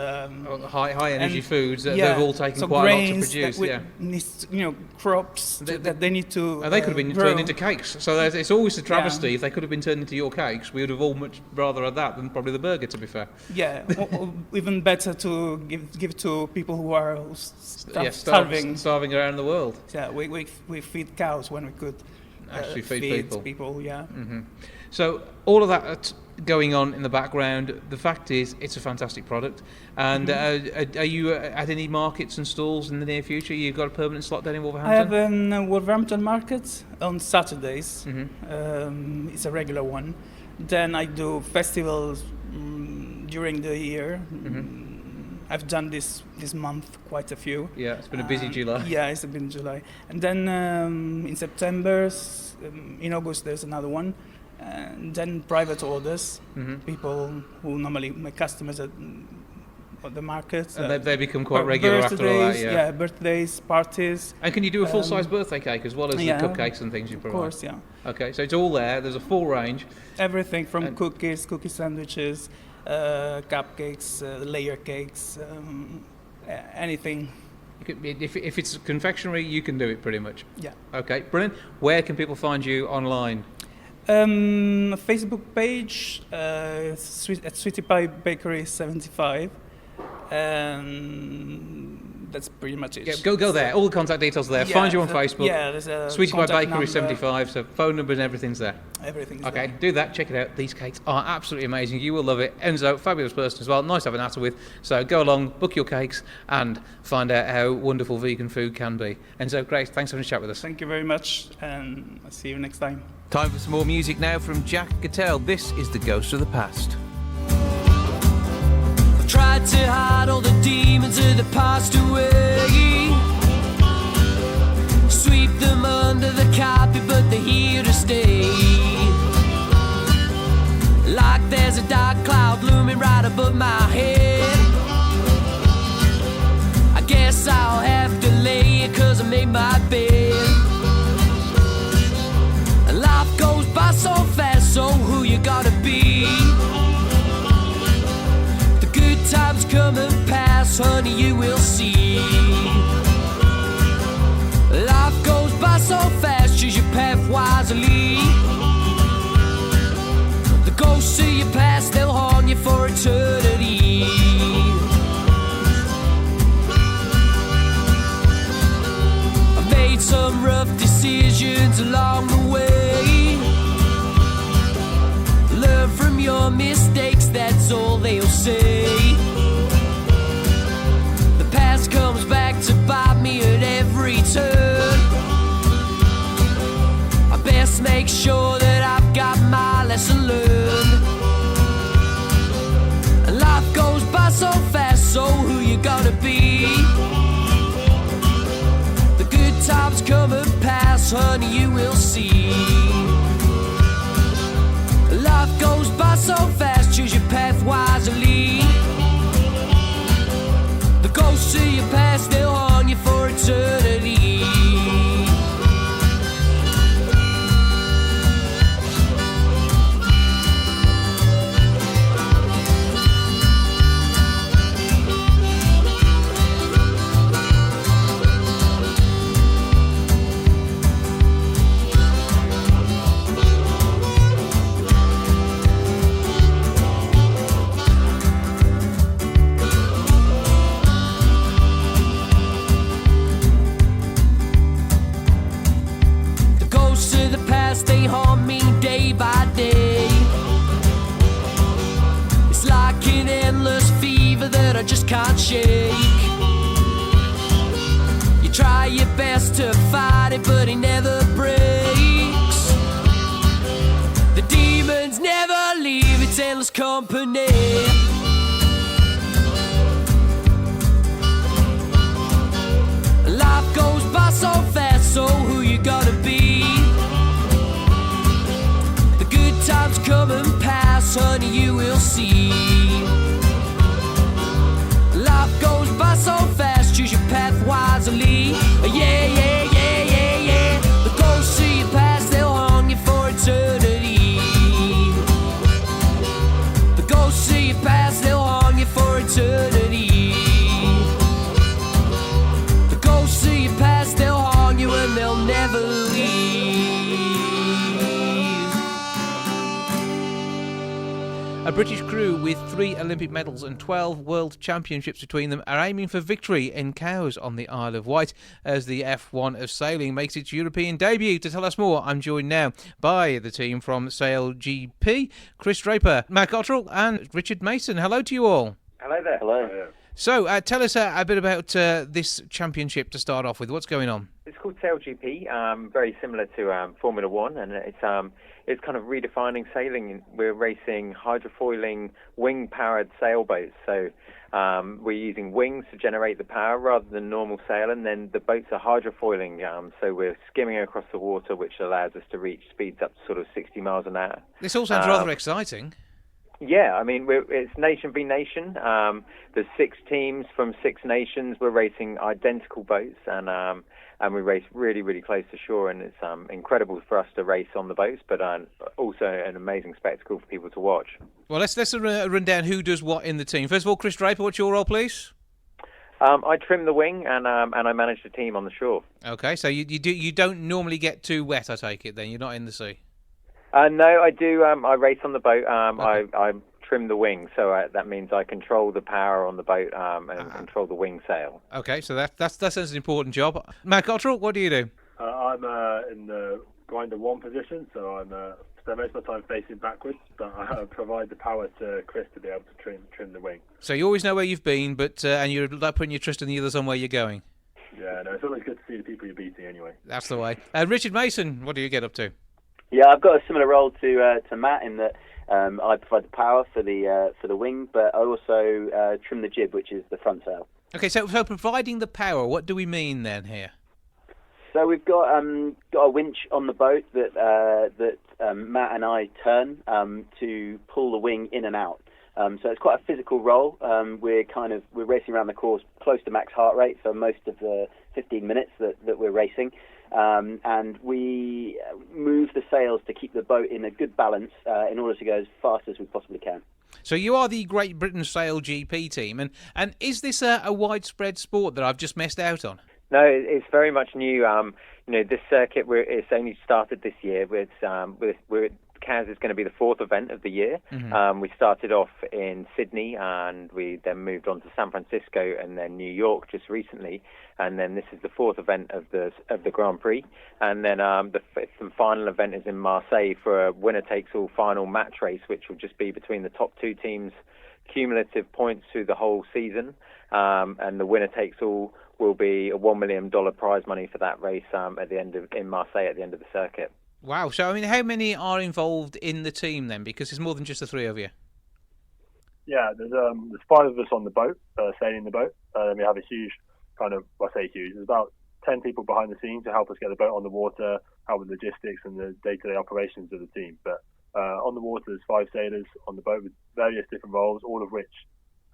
[SPEAKER 2] high energy foods that they've all taken quite a lot to produce.
[SPEAKER 8] Needs, crops that they need to.
[SPEAKER 2] They could have been
[SPEAKER 8] grow.
[SPEAKER 2] turned into cakes. So it's always a travesty. If they could have been turned into your cakes, we would have all much rather had that than probably the burger, to be fair.
[SPEAKER 8] Yeah, or even better to give to people who are starving
[SPEAKER 2] around the world.
[SPEAKER 8] Yeah, we feed cows when we could
[SPEAKER 2] actually feed
[SPEAKER 8] people. Yeah.
[SPEAKER 2] So all of that going on in the background, the fact is it's a fantastic product. And are you at any markets and stalls in the near future? You've got a permanent slot down in Wolverhampton?
[SPEAKER 8] I have a Wolverhampton market on Saturdays. It's a regular one. Then I do festivals during the year. I've done this month quite a few.
[SPEAKER 2] Yeah, it's been a busy July.
[SPEAKER 8] Yeah, it's been July. And then in September, in August, there's another one. And then private orders, people who normally my customers at the market.
[SPEAKER 2] And they become quite regular after all that,
[SPEAKER 8] yeah, birthdays, parties.
[SPEAKER 2] And can you do a full-size birthday cake as well as the cupcakes and things you provide?
[SPEAKER 8] Of course, yeah.
[SPEAKER 2] Okay, so it's all there. There's a full range.
[SPEAKER 8] Everything from cookie sandwiches, cupcakes, layer cakes, anything
[SPEAKER 2] If it's confectionery, you can do it pretty much.
[SPEAKER 8] Yeah.
[SPEAKER 2] Okay, brilliant. Where can people find you online?
[SPEAKER 8] Facebook page at Sweetie Pie Bakery 75. That's pretty much it.
[SPEAKER 2] Yeah, go there. All the contact details are there.
[SPEAKER 8] Yeah,
[SPEAKER 2] Find you on Facebook.
[SPEAKER 8] Yeah, there's a
[SPEAKER 2] Sweetie Pie
[SPEAKER 8] contact
[SPEAKER 2] Bakery
[SPEAKER 8] number.
[SPEAKER 2] 75. So phone number and everything's there.
[SPEAKER 8] Everything's
[SPEAKER 2] Okay,
[SPEAKER 8] there.
[SPEAKER 2] do that. Check it out. These cakes are absolutely amazing. You will love it. Enzo, fabulous person as well. Nice to have an natter with. So go along, book your cakes, and find out how wonderful vegan food can be. Enzo, great. Thanks for having a chat with us.
[SPEAKER 8] Thank you very much, and I'll see you next time.
[SPEAKER 2] Time for some more music now from Jack Cattell. This is The Ghost of the Past.
[SPEAKER 4] I've tried to hide all the demons of the past away, sweep them under the carpet, but they're here to stay. Like there's a dark cloud looming right above my head. I guess I'll have to lay it 'cause I made my bed. And life goes by so fast, so who you gotta be? The good times come and pass, honey, you will see. Life goes by so fast, choose your path wisely. The ghosts of your past, they'll haunt you for eternity. I've made some rough decisions along the way. Learn from your mistakes, that's all they'll say. The past comes back to bite me at every turn. I best make sure that I've got my lesson learned. And life goes by so fast, so who you gonna be? The good times come and pass, honey, you will see. Life goes by so fast, choose your path wisely. The ghosts of your past, they'll haunt you for eternity. They haunt me day by day. It's like an endless fever that I just can't shake. You try your best to fight it, but it never breaks. The demons never leave, it's endless company. Life goes by so fast, so who you gotta be? Times come and pass, honey, you will see. Life goes by so fast, choose your path wisely. Yeah, yeah, yeah, yeah, yeah. The ghosts of your past, they'll haunt you for eternity. The ghosts of your past, they'll haunt you for eternity. The ghosts of your past, they'll haunt you and they'll never leave.
[SPEAKER 2] A British crew with 3 Olympic medals and 12 World Championships between them are aiming for victory in Cowes on the Isle of Wight as the F1 of sailing makes its European debut. To tell us more, I'm joined now by the team from SailGP, Chris Draper, Matt Cottrell and Richard Mason. Hello to you all.
[SPEAKER 9] Hello there. Hello.
[SPEAKER 2] So tell us a bit about this championship to start off with. What's going on?
[SPEAKER 9] It's called SailGP, very similar to Formula One, and it's kind of redefining sailing. We're racing hydrofoiling wing-powered sailboats. So we're using wings to generate the power rather than normal sail, and then the boats are hydrofoiling. So we're skimming across the water, which allows us to reach speeds up to sort of 60 miles an hour.
[SPEAKER 2] This all sounds rather exciting.
[SPEAKER 9] Yeah, I mean, it's nation v nation. There's 6 teams from 6 nations. We're racing identical boats, and we race really, really close to shore. And it's incredible for us to race on the boats, but also an amazing spectacle for people to watch.
[SPEAKER 2] Well, let's run down who does what in the team. First of all, Chris Draper, what's your role, please?
[SPEAKER 9] I trim the wing and I manage the team on the shore.
[SPEAKER 2] Okay, so you don't normally get too wet, I take it. Then you're not in the sea.
[SPEAKER 9] No, I do. I race on the boat.
[SPEAKER 2] Okay.
[SPEAKER 9] I trim the wing, so that means I control the power on the boat and control the wing sail.
[SPEAKER 2] Okay, so that's an important job. Matt Cottrell, what do you do?
[SPEAKER 10] I'm in the grinder one position, so I'm spend most of my time facing backwards, but I provide the power to Chris to be able to trim the wing.
[SPEAKER 2] So you always know where you've been, but and you're like putting your trust in the others on where you're going.
[SPEAKER 10] Yeah, no, it's always good to see the people you're beating anyway.
[SPEAKER 2] That's the way. Richard Mason, what do you get up to?
[SPEAKER 11] Yeah, I've got a similar role to Matt in that I provide the power for the wing, but I also trim the jib, which is the front sail.
[SPEAKER 2] Okay, so providing the power, what do we mean then here?
[SPEAKER 11] So we've got a winch on the boat that Matt and I turn to pull the wing in and out. So it's quite a physical role. We're racing around the course close to max heart rate for most of the 15 minutes that we're racing. And we move the sails to keep the boat in a good balance in order to go as fast as we possibly can.
[SPEAKER 2] So you are the Great Britain SailGP team, and is this a widespread sport that I've just missed out on?
[SPEAKER 9] No, it's very much new. This circuit it's only started this year. CAS is going to be the fourth event of the year. Mm-hmm. We started off in Sydney, and we then moved on to San Francisco and then New York just recently. And then this is the fourth event of the Grand Prix. And then the final event is in Marseille for a winner-takes-all final match race, which will just be between the top two teams' cumulative points through the whole season. And the winner-takes-all will be a $1 million prize money for that race in Marseille at the end of the circuit.
[SPEAKER 2] Wow. So, I mean, how many are involved in the team then? Because it's more than just the three of you.
[SPEAKER 10] Yeah, there's 5 of us on the boat, sailing the boat. We have a huge there's about 10 people behind the scenes to help us get the boat on the water, help with logistics and the day-to-day operations of the team. But on the water, there's 5 sailors on the boat with various different roles, all of which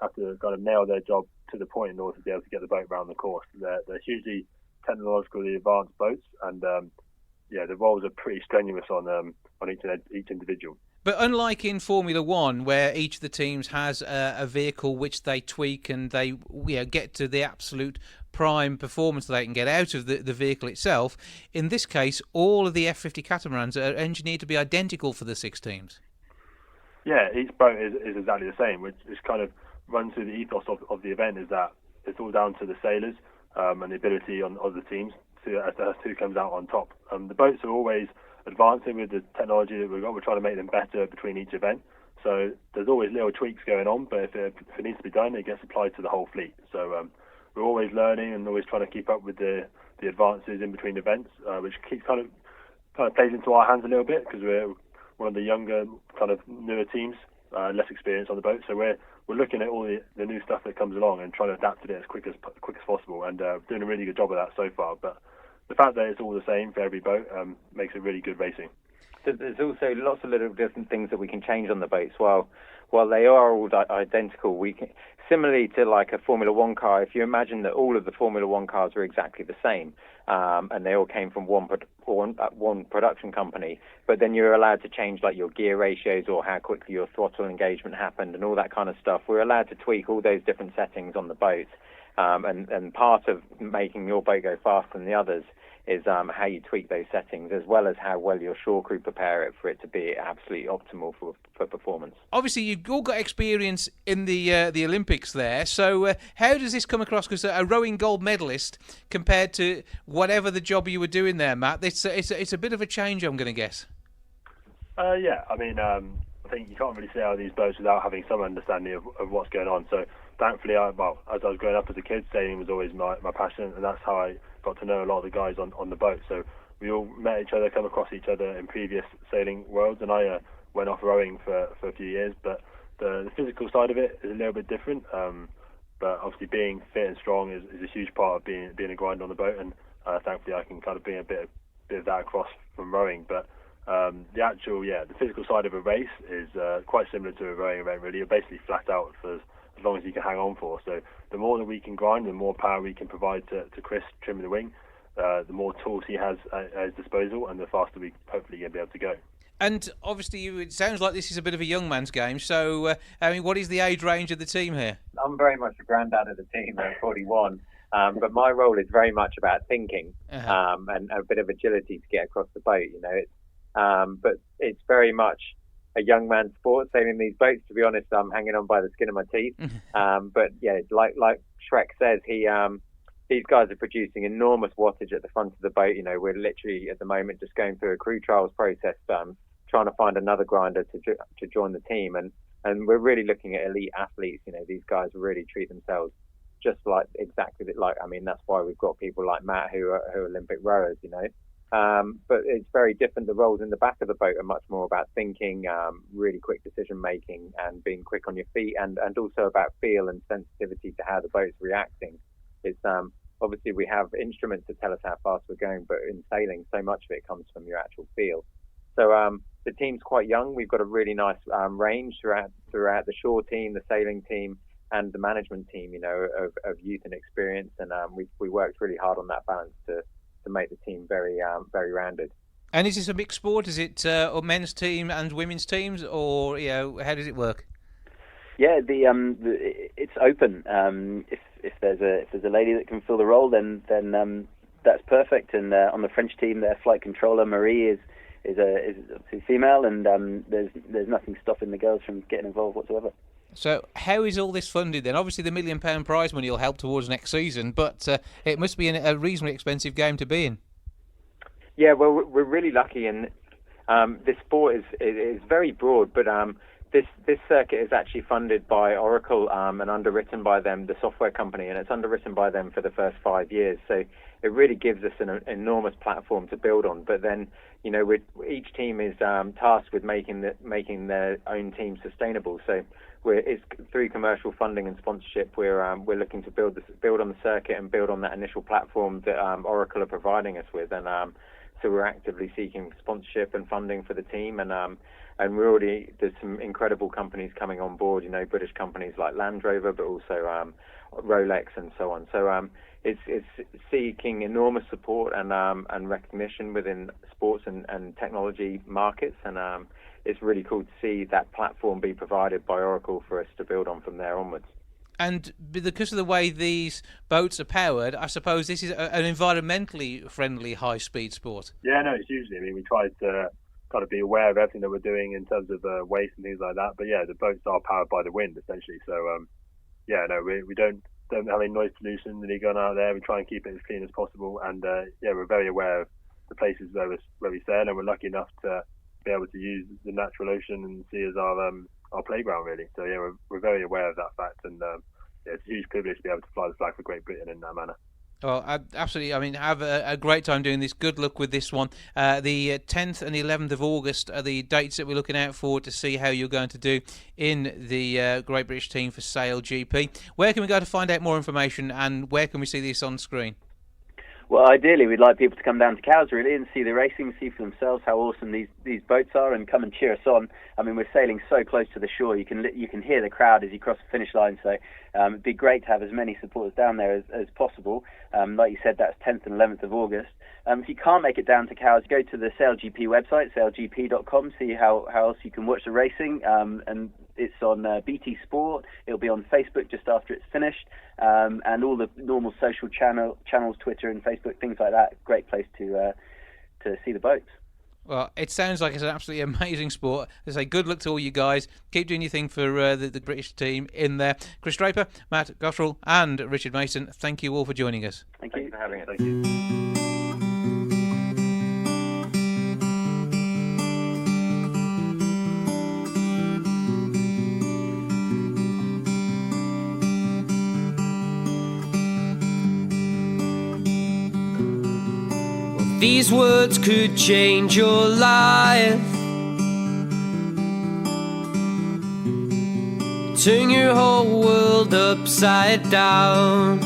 [SPEAKER 10] have to kind of nail their job to the point in order to be able to get the boat around the course. They're hugely technologically advanced boats, and the roles are pretty strenuous on each individual.
[SPEAKER 2] But unlike in Formula One, where each of the teams has a vehicle which they tweak and they get to the absolute prime performance that they can get out of the vehicle itself, in this case, all of the F50 catamarans are engineered to be identical for the 6 teams.
[SPEAKER 10] Yeah, each boat is exactly the same, which is kind of runs through the ethos of the event, is that it's all down to the sailors and the ability of the teams as to who comes out on top. The boats are always advancing with the technology that we've got. We're trying to make them better between each event. So there's always little tweaks going on, but if it needs to be done, it gets applied to the whole fleet. So we're always learning and always trying to keep up with the advances in between events, which keeps kind of plays into our hands a little bit because we're one of the younger, kind of newer teams, less experience on the boat. So we're looking at all the new stuff that comes along and trying to adapt to it as quick as possible, and doing a really good job of that so far. But the fact that it's all the same for every boat makes it really good racing.
[SPEAKER 9] There's also lots of little different things that we can change on the boats. While they are all identical, we can, similarly to like a Formula One car, if you imagine that all of the Formula One cars are exactly the same, and they all came from one production company, but then you're allowed to change like your gear ratios or how quickly your throttle engagement happened and all that kind of stuff. We're allowed to tweak all those different settings on the boat. And part of making your boat go faster than the others is how you tweak those settings, as well as how well your shore crew prepare it for it to be absolutely optimal for performance.
[SPEAKER 2] Obviously, you've all got experience in the Olympics there. So how does this come across? Because a rowing gold medalist compared to whatever the job you were doing there, Matt, it's a bit of a change, I'm going to guess.
[SPEAKER 10] Yeah, I mean, I think you can't really sail out these boats without having some understanding of what's going on. So thankfully, as I was growing up as a kid, sailing was always my passion, and that's how I got to know a lot of the guys on the boat. So we all met each other, come across each other in previous sailing worlds, and I went off rowing for a few years. But the physical side of it is a little bit different. But obviously, being fit and strong is a huge part of being a grinder on the boat, and thankfully, I can kind of bring a bit of that across from rowing. But the physical side of a race is quite similar to a rowing event. Really, you're basically flat out for as long as you can hang on for. So the more that we can grind, the more power we can provide to Chris trimming the wing, the more tools he has at his disposal, and the faster we hopefully going to be able to go.
[SPEAKER 2] And obviously, it sounds like this is a bit of a young man's game. So, what is the age range of the team here?
[SPEAKER 9] I'm very much the granddad of the team at 41, but my role is very much about thinking and a bit of agility to get across the boat. But it's very much a young man's sport, sailing these boats. To be honest, I'm hanging on by the skin of my teeth. But yeah, like Shrek says, these guys are producing enormous wattage at the front of the boat. We're literally at the moment just going through a crew trials process, trying to find another grinder to join the team, and we're really looking at elite athletes. These guys really treat themselves just exactly like. I mean, that's why we've got people like Matt who are Olympic rowers. But it's very different. The roles in the back of the boat are much more about thinking, really quick decision making, and being quick on your feet, and also about feel and sensitivity to how the boat's reacting. It's obviously we have instruments to tell us how fast we're going, but in sailing, so much of it comes from your actual feel. So the team's quite young. We've got a really nice range throughout the shore team, the sailing team, and the management team. Of youth and experience, and we worked really hard on that balance to make the team very rounded.
[SPEAKER 2] And is this a mixed sport? Is it a men's team and women's teams, or how does it work?
[SPEAKER 11] Yeah, it's open. If there's a lady that can fill the role, then that's perfect. And on the French team, their flight controller Marie is obviously female, and there's nothing stopping the girls from getting involved whatsoever.
[SPEAKER 2] So how is all this funded then? Obviously the £1 million prize money will help towards next season, but it must be a reasonably expensive game to be in.
[SPEAKER 9] Yeah, well, we're really lucky, and this sport is very broad, but this circuit is actually funded by Oracle and underwritten by them, the software company, and it's underwritten by them for the first 5 years. So it really gives us an enormous platform to build on. But then, each team is tasked with making their own team sustainable. So it's through commercial funding and sponsorship. We're looking to build on the circuit and build on that initial platform that Oracle are providing us with, and so we're actively seeking sponsorship and funding for the team, and there's some incredible companies coming on board. British companies like Land Rover, but also Rolex and so on. So it's seeking enormous support and recognition within sports and technology markets, and it's really cool to see that platform be provided by Oracle for us to build on from there onwards.
[SPEAKER 2] And because of the way these boats are powered, I suppose this is an environmentally friendly high-speed sport.
[SPEAKER 10] Yeah, no, it's hugely. I mean, we tried to kind of be aware of everything that we're doing in terms of waste and things like that. But yeah, the boats are powered by the wind, essentially. So, we don't have any noise pollution really going out there. We try and keep it as clean as possible. And, we're very aware of the places where we sail, and we're lucky enough to be able to use the natural ocean and see as our playground, really. So yeah, we're very aware of that fact, and it's a huge privilege to be able to fly the flag for Great Britain in that manner.
[SPEAKER 2] Well, absolutely. I mean, have a great time doing this. Good luck with this one. The 10th and 11th of August are the dates that we're looking out for to see how you're going to do in the Great British team for SailGP. Where can we go to find out more information, and where can we see this on screen?
[SPEAKER 11] Well, ideally, we'd like people to come down to Cowes, really, and see the racing, see for themselves how awesome these boats are, and come and cheer us on. I mean, we're sailing so close to the shore, you can hear the crowd as you cross the finish line, so it'd be great to have as many supporters down there as possible. Like you said, that's 10th and 11th of August. If you can't make it down to Cowes, go to the SailGP website, sailgp.com, see how else you can watch the racing, and it's on BT Sport. It'll be on Facebook just after it's finished, and all the normal social channels, Twitter and Facebook, things like that. Great place to see the boats.
[SPEAKER 2] Well, it sounds like it's an absolutely amazing sport. As I say, good luck to all you guys. Keep doing your thing for the British team in there. Chris Draper, Matt Gottrell and Richard Mason, thank you all for joining us.
[SPEAKER 11] Thank you
[SPEAKER 9] for having us.
[SPEAKER 10] Thank you.
[SPEAKER 4] These words could change your life, turn your whole world upside down,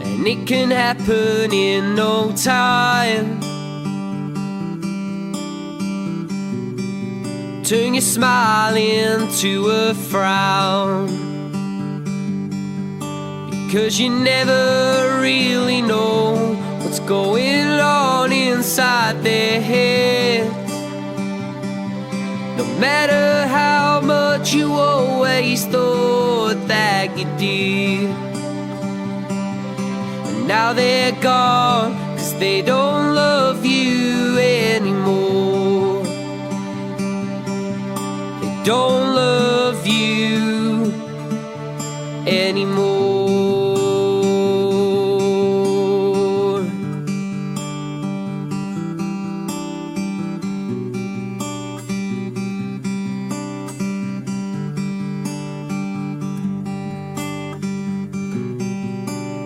[SPEAKER 4] and it can happen in no time. Turn your smile into a frown, because you never really know what's going on inside their heads. No matter how much you always thought that you did. And now they're gone, 'cause they don't love you anymore. They don't love you anymore.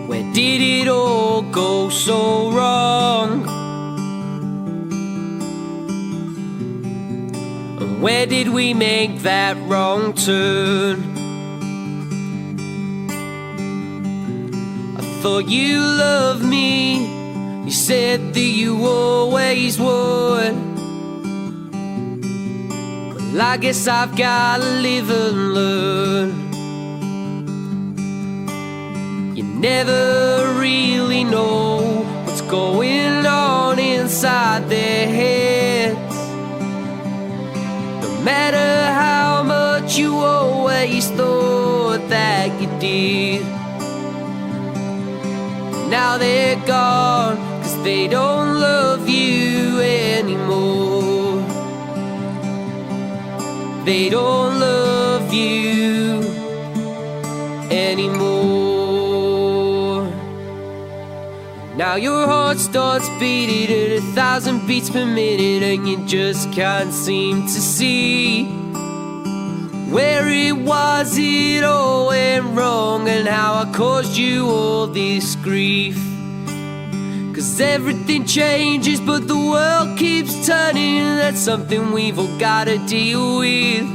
[SPEAKER 4] Where did it all go so wrong? And where did we make that wrong turn? I thought you loved me, you said that you always would. Well, I guess I've gotta live and learn. You never really know what's going on inside their heads. No matter how much you always thought that you did. Now they're gone, 'cause they don't love you anymore. They don't love you anymore. Now your heart starts beating at 1,000 beats per minute, and you just can't seem to see where it was it all went wrong, and how I caused you all this grief. 'Cause everything changes but the world keeps turning, and that's something we've all gotta deal with.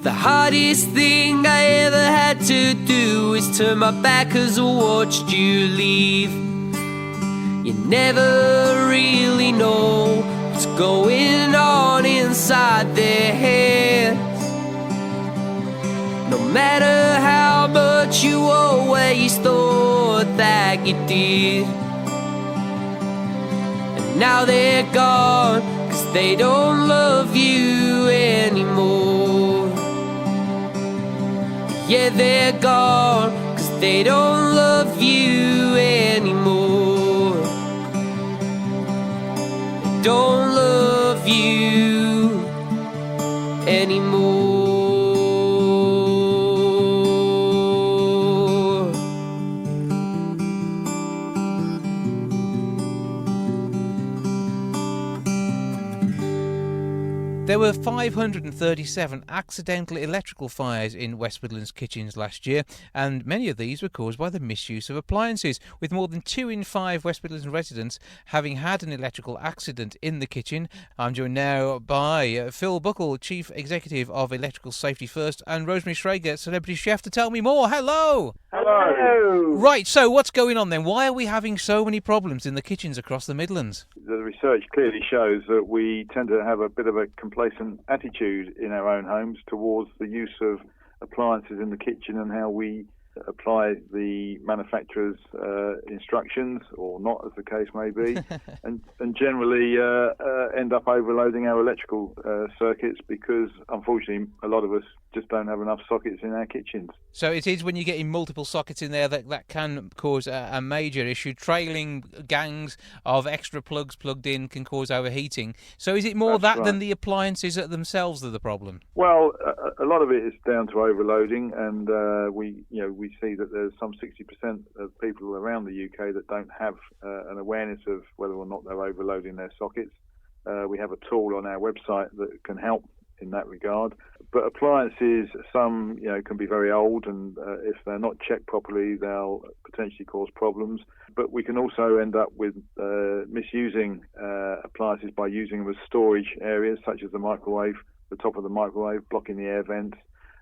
[SPEAKER 4] The hardest thing I ever had to do is turn my back 'cause I watched you leave. You never really know what's going on inside their heads. No matter how much you always thought that you did. And now they're gone, 'cause they don't love you anymore. Yeah, they're gone, 'cause they don't love you anymore. They don't love you anymore.
[SPEAKER 2] There were 537 accidental electrical fires in West Midlands kitchens last year, and many of these were caused by the misuse of appliances, with more than 2 in 5 West Midlands residents having had an electrical accident in the kitchen. I'm joined now by Phil Buckle, Chief Executive of Electrical Safety First, and Rosemary Shrager, Celebrity Chef, to tell me more. Hello!
[SPEAKER 10] Hello!
[SPEAKER 2] Right, so what's going on then? Why are we having so many problems in the kitchens across the Midlands?
[SPEAKER 10] The research clearly shows that we tend to have a bit of a complacent attitude in our own homes towards the use of appliances in the kitchen and how we apply the manufacturer's instructions, or not, as the case may be, and generally end up overloading our electrical circuits, because unfortunately a lot of us just don't have enough sockets in our kitchens.
[SPEAKER 2] So it is when you're getting multiple sockets in there that can cause a major issue. Trailing gangs of extra plugs plugged in can cause overheating. So is it more
[SPEAKER 10] That's right.
[SPEAKER 2] than the appliances themselves that are the problem?
[SPEAKER 10] Well, a lot of it is down to overloading, and we see that there's some 60% of people around the UK that don't have an awareness of whether or not they're overloading their sockets. We have a tool on our website that can help in that regard. But appliances, some can be very old, and if they're not checked properly, they'll potentially cause problems. But we can also end up with misusing appliances by using them as storage areas, such as the microwave, the top of the microwave, blocking the air vents,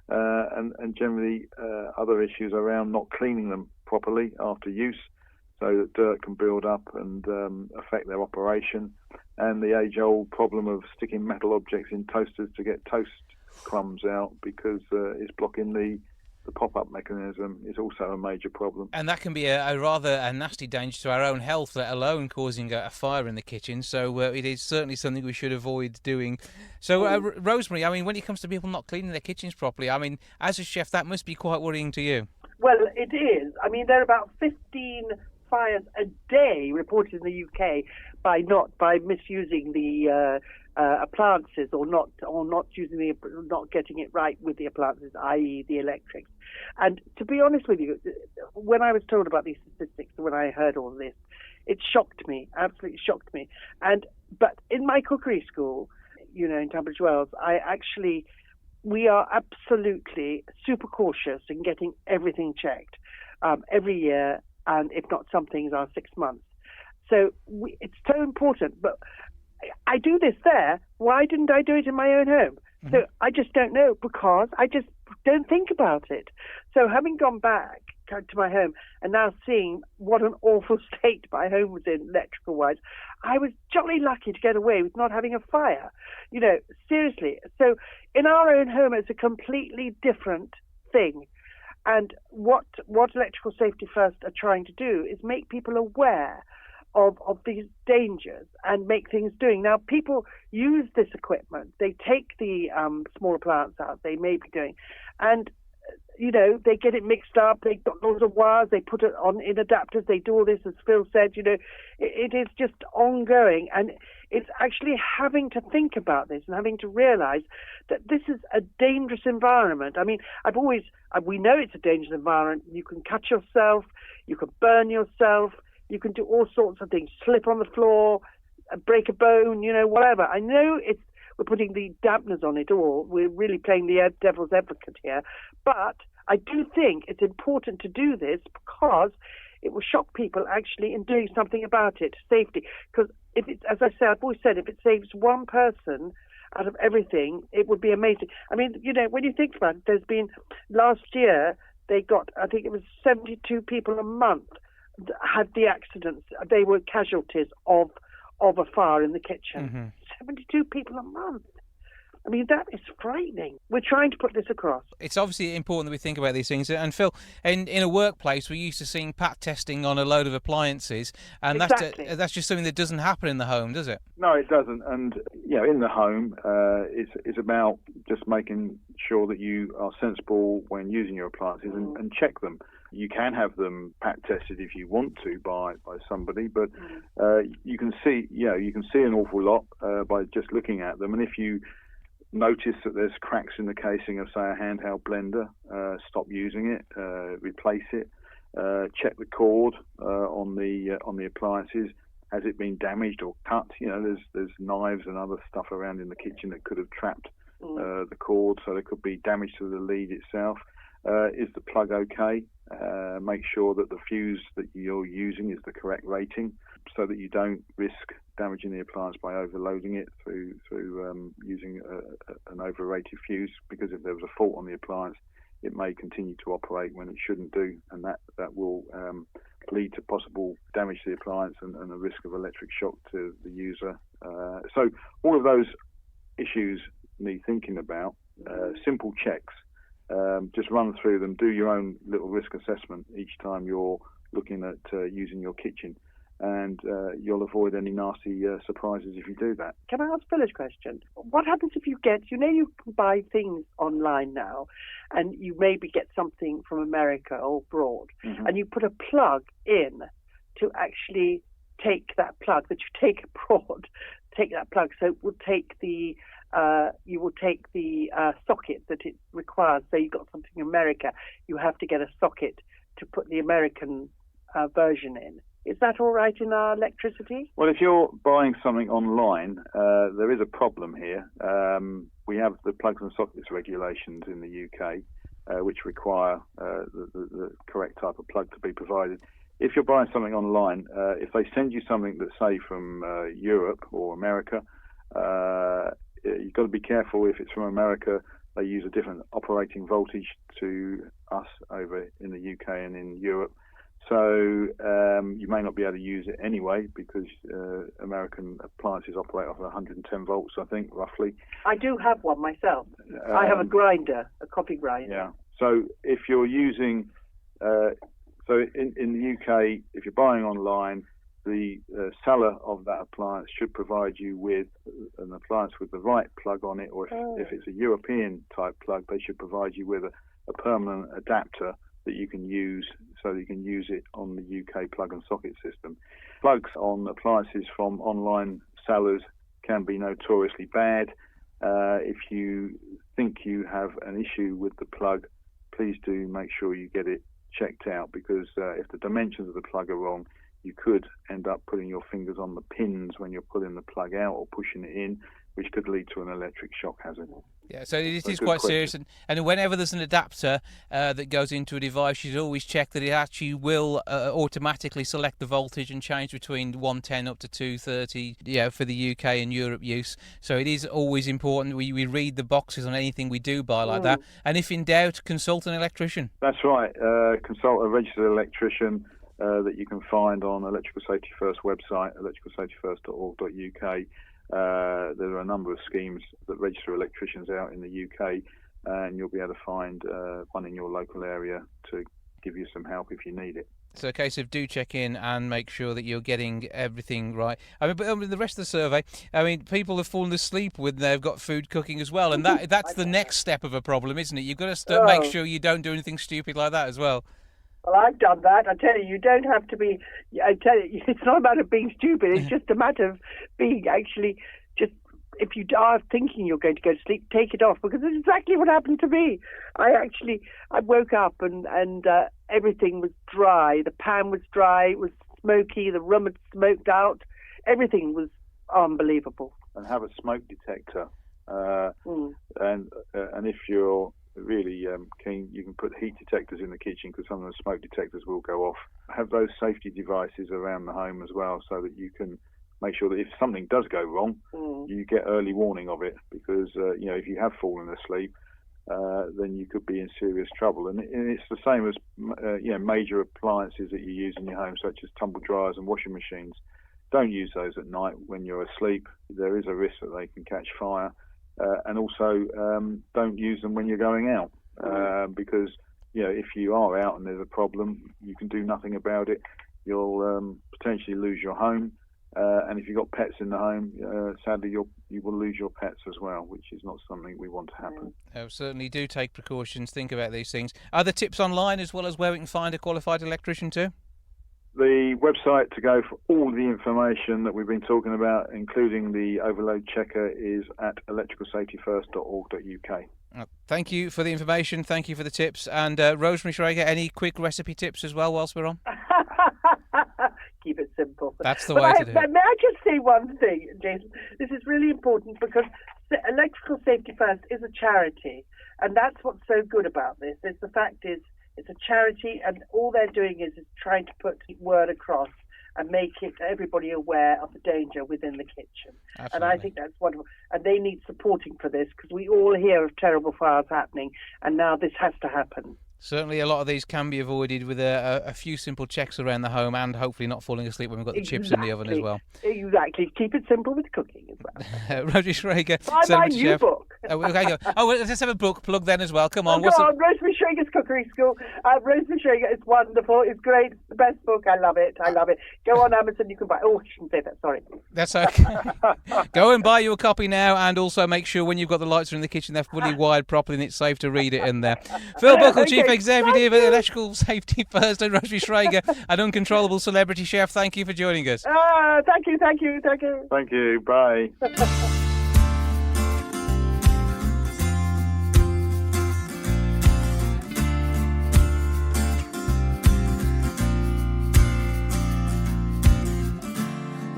[SPEAKER 10] and generally other issues around not cleaning them properly after use, so that dirt can build up and affect their operation. And the age-old problem of sticking metal objects in toasters to get toast crumbs out, because it's blocking the
[SPEAKER 12] the pop-up mechanism is also a major problem.
[SPEAKER 2] And that can be a rather nasty danger to our own health, let alone causing a fire in the kitchen. So it is certainly something we should avoid doing. So, Rosemary, I mean, when it comes to people not cleaning their kitchens properly, I mean, as a chef, that must be quite worrying to you.
[SPEAKER 13] Well, it is. I mean, there are about 15 fires a day reported in the UK by misusing the appliances or not getting it right with the appliances, i.e. the electrics. And to be honest with you, when I was told about these statistics, when I heard all this, it shocked me, absolutely shocked me. But in my cookery school, you know, in Tunbridge Wells, we are absolutely super cautious in getting everything checked every year, and if not, some things are 6 months. So it's so important. But I do this there. Why didn't I do it in my own home? Mm-hmm. So I just don't know, because I just don't think about it. So having gone back to my home and now seeing what an awful state my home was in electrical-wise, I was jolly lucky to get away with not having a fire. You know, seriously. So in our own home, it's a completely different thing. And what Electrical Safety First are trying to do is make people aware of these dangers and make things doing. Now, people use this equipment. They take the small appliance out they may be doing, and you know, they get it mixed up. They've got loads of wires. They put it on in adapters. They do all this, as Phil said. You know, it is just ongoing, and it's actually having to think about this and having to realise that this is a dangerous environment. I mean, we know it's a dangerous environment. You can cut yourself. You can burn yourself. You can do all sorts of things, slip on the floor, break a bone, you know, whatever. I know we're putting the dampeners on it all. We're really playing the devil's advocate here. But I do think it's important to do this because it will shock people actually in doing something about it, safety. Because as I say, I've always said, if it saves one person out of everything, it would be amazing. I mean, you know, when you think about it, there's been, last year, they got, I think it was 72 people a month had the accidents. They were casualties of a fire in the kitchen.
[SPEAKER 2] Mm-hmm.
[SPEAKER 13] 72 people a month. I mean, that is frightening. We're trying to put this across.
[SPEAKER 2] It's obviously important that we think about these things. And Phil, in a workplace, we're used to seeing pat testing on a load of appliances, and
[SPEAKER 13] exactly.
[SPEAKER 2] that's just something that doesn't happen in the home, does it?
[SPEAKER 12] No, it doesn't. And you know, in the home, it's about just making sure that you are sensible when using your appliances and check them. You can have them pat tested if you want to by somebody, but you can see an awful lot by just looking at them. And if you notice that there's cracks in the casing of, say, a handheld blender, stop using it, replace it, check the cord on the appliances. Has it been damaged or cut? You know, there's knives and other stuff around in the kitchen that could have trapped the cord, so there could be damage to the lead itself. Is the plug okay? Make sure that the fuse that you're using is the correct rating, so that you don't risk damaging the appliance by overloading it through using an overrated fuse. Because if there was a fault on the appliance, it may continue to operate when it shouldn't do, and that will lead to possible damage to the appliance and a risk of electric shock to the user. So all of those issues need thinking about. Simple checks. Just run through them, do your own little risk assessment each time you're looking at using your kitchen, and you'll avoid any nasty surprises if you do that.
[SPEAKER 13] Can I ask Phil a question? What happens if you can buy things online now, and you maybe get something from America or abroad, and you put a plug in to actually take that plug that you take abroad, take that plug, so it will take the socket that it requires. So you got something in America, you have to get a socket to put the American version in. Is that all right in our electricity?
[SPEAKER 12] Well, if you're buying something online, there is a problem here. We have the plugs and sockets regulations in the UK, which require the correct type of plug to be provided. If you're buying something online, if they send you something that's, say, from Europe or America, you've got to be careful. If it's from America, they use a different operating voltage to us over in the UK and in Europe. So you may not be able to use it anyway, because American appliances operate off 110 volts, I think, roughly.
[SPEAKER 13] I do have one myself. I have a grinder, a coffee grinder.
[SPEAKER 12] Yeah. So if you're using, so in the UK, if you're buying online, the seller of that appliance should provide you with an appliance with the right plug on it, or if it's a European type plug, they should provide you with a permanent adapter that you can use, so that you can use it on the UK plug and socket system. Plugs on appliances from online sellers can be notoriously bad. If you think you have an issue with the plug, please do make sure you get it checked out, because if the dimensions of the plug are wrong, you could end up putting your fingers on the pins when you're pulling the plug out or pushing it in, which could lead to an electric shock hazard.
[SPEAKER 2] Yeah, so it is quite serious. And whenever there's an adapter that goes into a device, you should always check that it actually will automatically select the voltage and change between 110 up to 230 for the UK and Europe use. So it is always important we read the boxes on anything we do buy like that. And if in doubt, consult an electrician.
[SPEAKER 12] That's right. Consult a registered electrician that you can find on Electrical Safety First website, electricalsafetyfirst.org.uk. There are a number of schemes that register electricians out in the UK, and you'll be able to find one in your local area to give you some help if you need it.
[SPEAKER 2] So a case of do check in and make sure that you're getting everything right. I mean, but the rest of the survey, I mean, people have fallen asleep when they've got food cooking as well, and that's the next step of a problem, isn't it? You've got to make sure you don't do anything stupid like that as well.
[SPEAKER 13] Well, I've done that. I tell you, you don't have to be. I tell you, it's not a matter of being stupid. It's just a matter of being actually just. If you are thinking you're going to go to sleep, take it off, because it's exactly what happened to me. I woke up and everything was dry. The pan was dry. It was smoky. The room had smoked out. Everything was unbelievable.
[SPEAKER 12] And have a smoke detector. And if you're really keen, you can put heat detectors in the kitchen, because some of the smoke detectors will go off. Have those safety devices around the home as well, so that you can make sure that if something does go wrong, you get early warning of it, because if you have fallen asleep, then you could be in serious trouble. And it's the same as major appliances that you use in your home, such as tumble dryers and washing machines. Don't use those at night when you're asleep. There is a risk that they can catch fire. And also don't use them when you're going out, because if you are out and there's a problem, you can do nothing about it. You'll potentially lose your home, and if you've got pets in the home, sadly you will lose your pets as well, which is not something we want to happen.
[SPEAKER 2] Certainly do take precautions, think about these things. Are there tips online as well as where we can find a qualified electrician too?
[SPEAKER 12] The website to go for all the information that we've been talking about, including the overload checker, is at electricalsafetyfirst.org.uk.
[SPEAKER 2] Thank you for the information. Thank you for the tips. And Rosemary Shrager, any quick recipe tips as well whilst we're on?
[SPEAKER 13] Keep it simple.
[SPEAKER 2] That's the way to do it.
[SPEAKER 13] May I just say one thing, Jason? This is really important, because Electrical Safety First is a charity, and that's what's so good about this. The fact is, it's a charity, and all they're doing is trying to put the word across and make everybody aware of the danger within the kitchen. Absolutely. And I think that's wonderful. And they need supporting for this, because we all hear of terrible fires happening, and now this has to happen.
[SPEAKER 2] Certainly a lot of these can be avoided with a few simple checks around the home, and hopefully not falling asleep when we've got the chips in the oven as well.
[SPEAKER 13] Exactly. Keep it simple with cooking as well.
[SPEAKER 2] Rosemary Shrager.
[SPEAKER 13] Buy my new book.
[SPEAKER 2] Okay, let's have a book plug then as well. Come on.
[SPEAKER 13] Rosemary Shrager's Cookery School. Rosemary Shrager is wonderful. It's great. It's the best book. I love it. Go on Amazon. You can buy. Oh, I shouldn't say that. Sorry.
[SPEAKER 2] That's okay. Go and buy you a copy now, and also make sure when you've got the lights in the kitchen they're fully wired properly and it's safe to read it in there. Phil Buckle, Chief Executive at Electrical Safety First, and Rosemary Shrager, an uncontrollable celebrity chef. Thank you for joining us.
[SPEAKER 13] Thank you.
[SPEAKER 12] Thank you. Bye.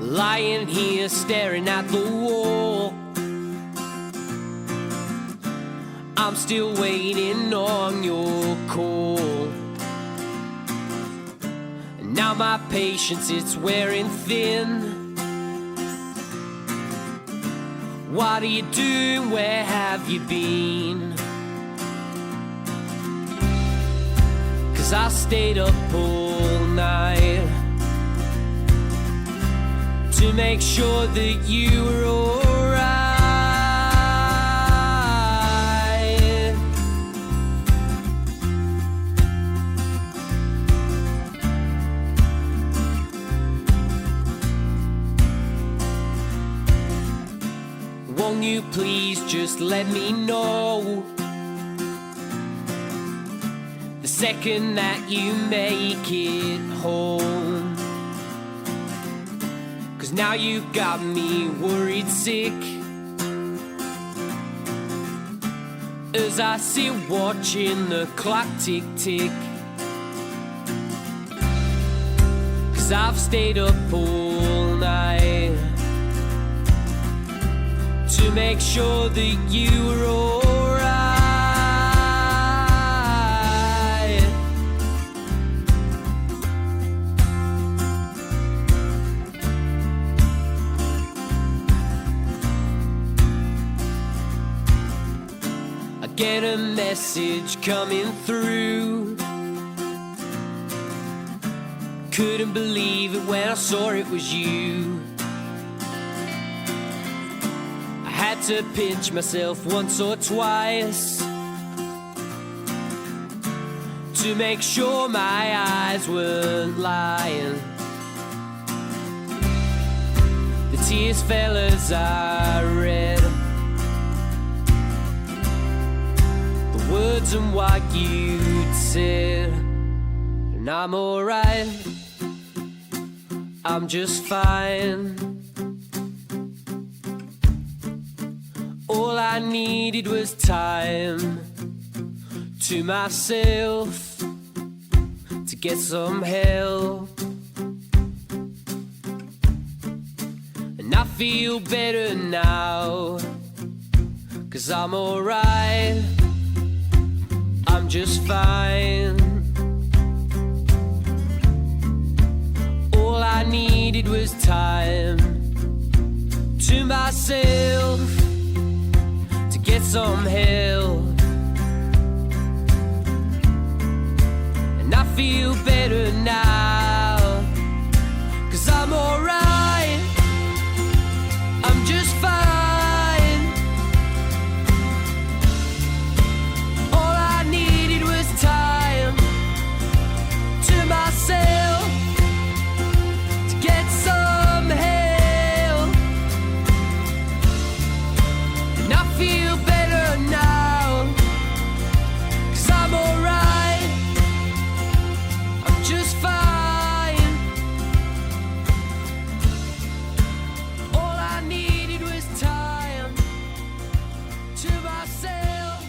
[SPEAKER 4] Lying here staring at the wall, I'm still waiting on your call. And now my patience, it's wearing thin. What are you doing? Where have you been? 'Cause I stayed up all night to make sure that you were alright. you please just let me know the second that you make it home? 'Cause now you've got me worried sick as I sit watching the clock tick tick. 'Cause I've stayed up all night to make sure that you were alright. I get a message coming through. Couldn't believe it when I saw it was you. I had to pinch myself once or twice to make sure my eyes weren't lying. The tears fell as I read the words and what you'd said. And I'm alright, I'm just fine. All I needed was time to myself to get some help. And I feel better now, 'cause I'm alright, I'm just fine. All I needed was time to myself to get some help. And I feel better now, 'cause I'm alright, I'm just fine. All I needed was time to myself to get some help. And I feel better now, 'cause I'm alright, I'm just fine. All I needed was time to myself.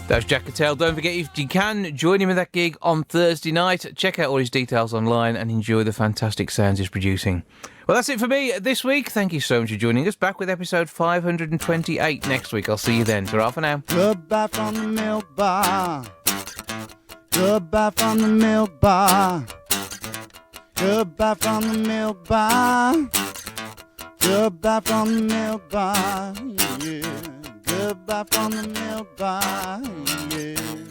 [SPEAKER 2] That's Jack Cattell. Don't forget, if you can, join him at that gig on Thursday night. Check out all his details online and enjoy the fantastic sounds he's producing. Well, that's it for me this week. Thank you so much for joining us. Back with episode 528 next week. I'll see you then. Ta-ra for now.
[SPEAKER 1] Goodbye from the milk bar. Goodbye from the milk bar. Goodbye from the milk bar. Goodbye from the milk bar. Yeah. Goodbye from the milk bar. Yeah.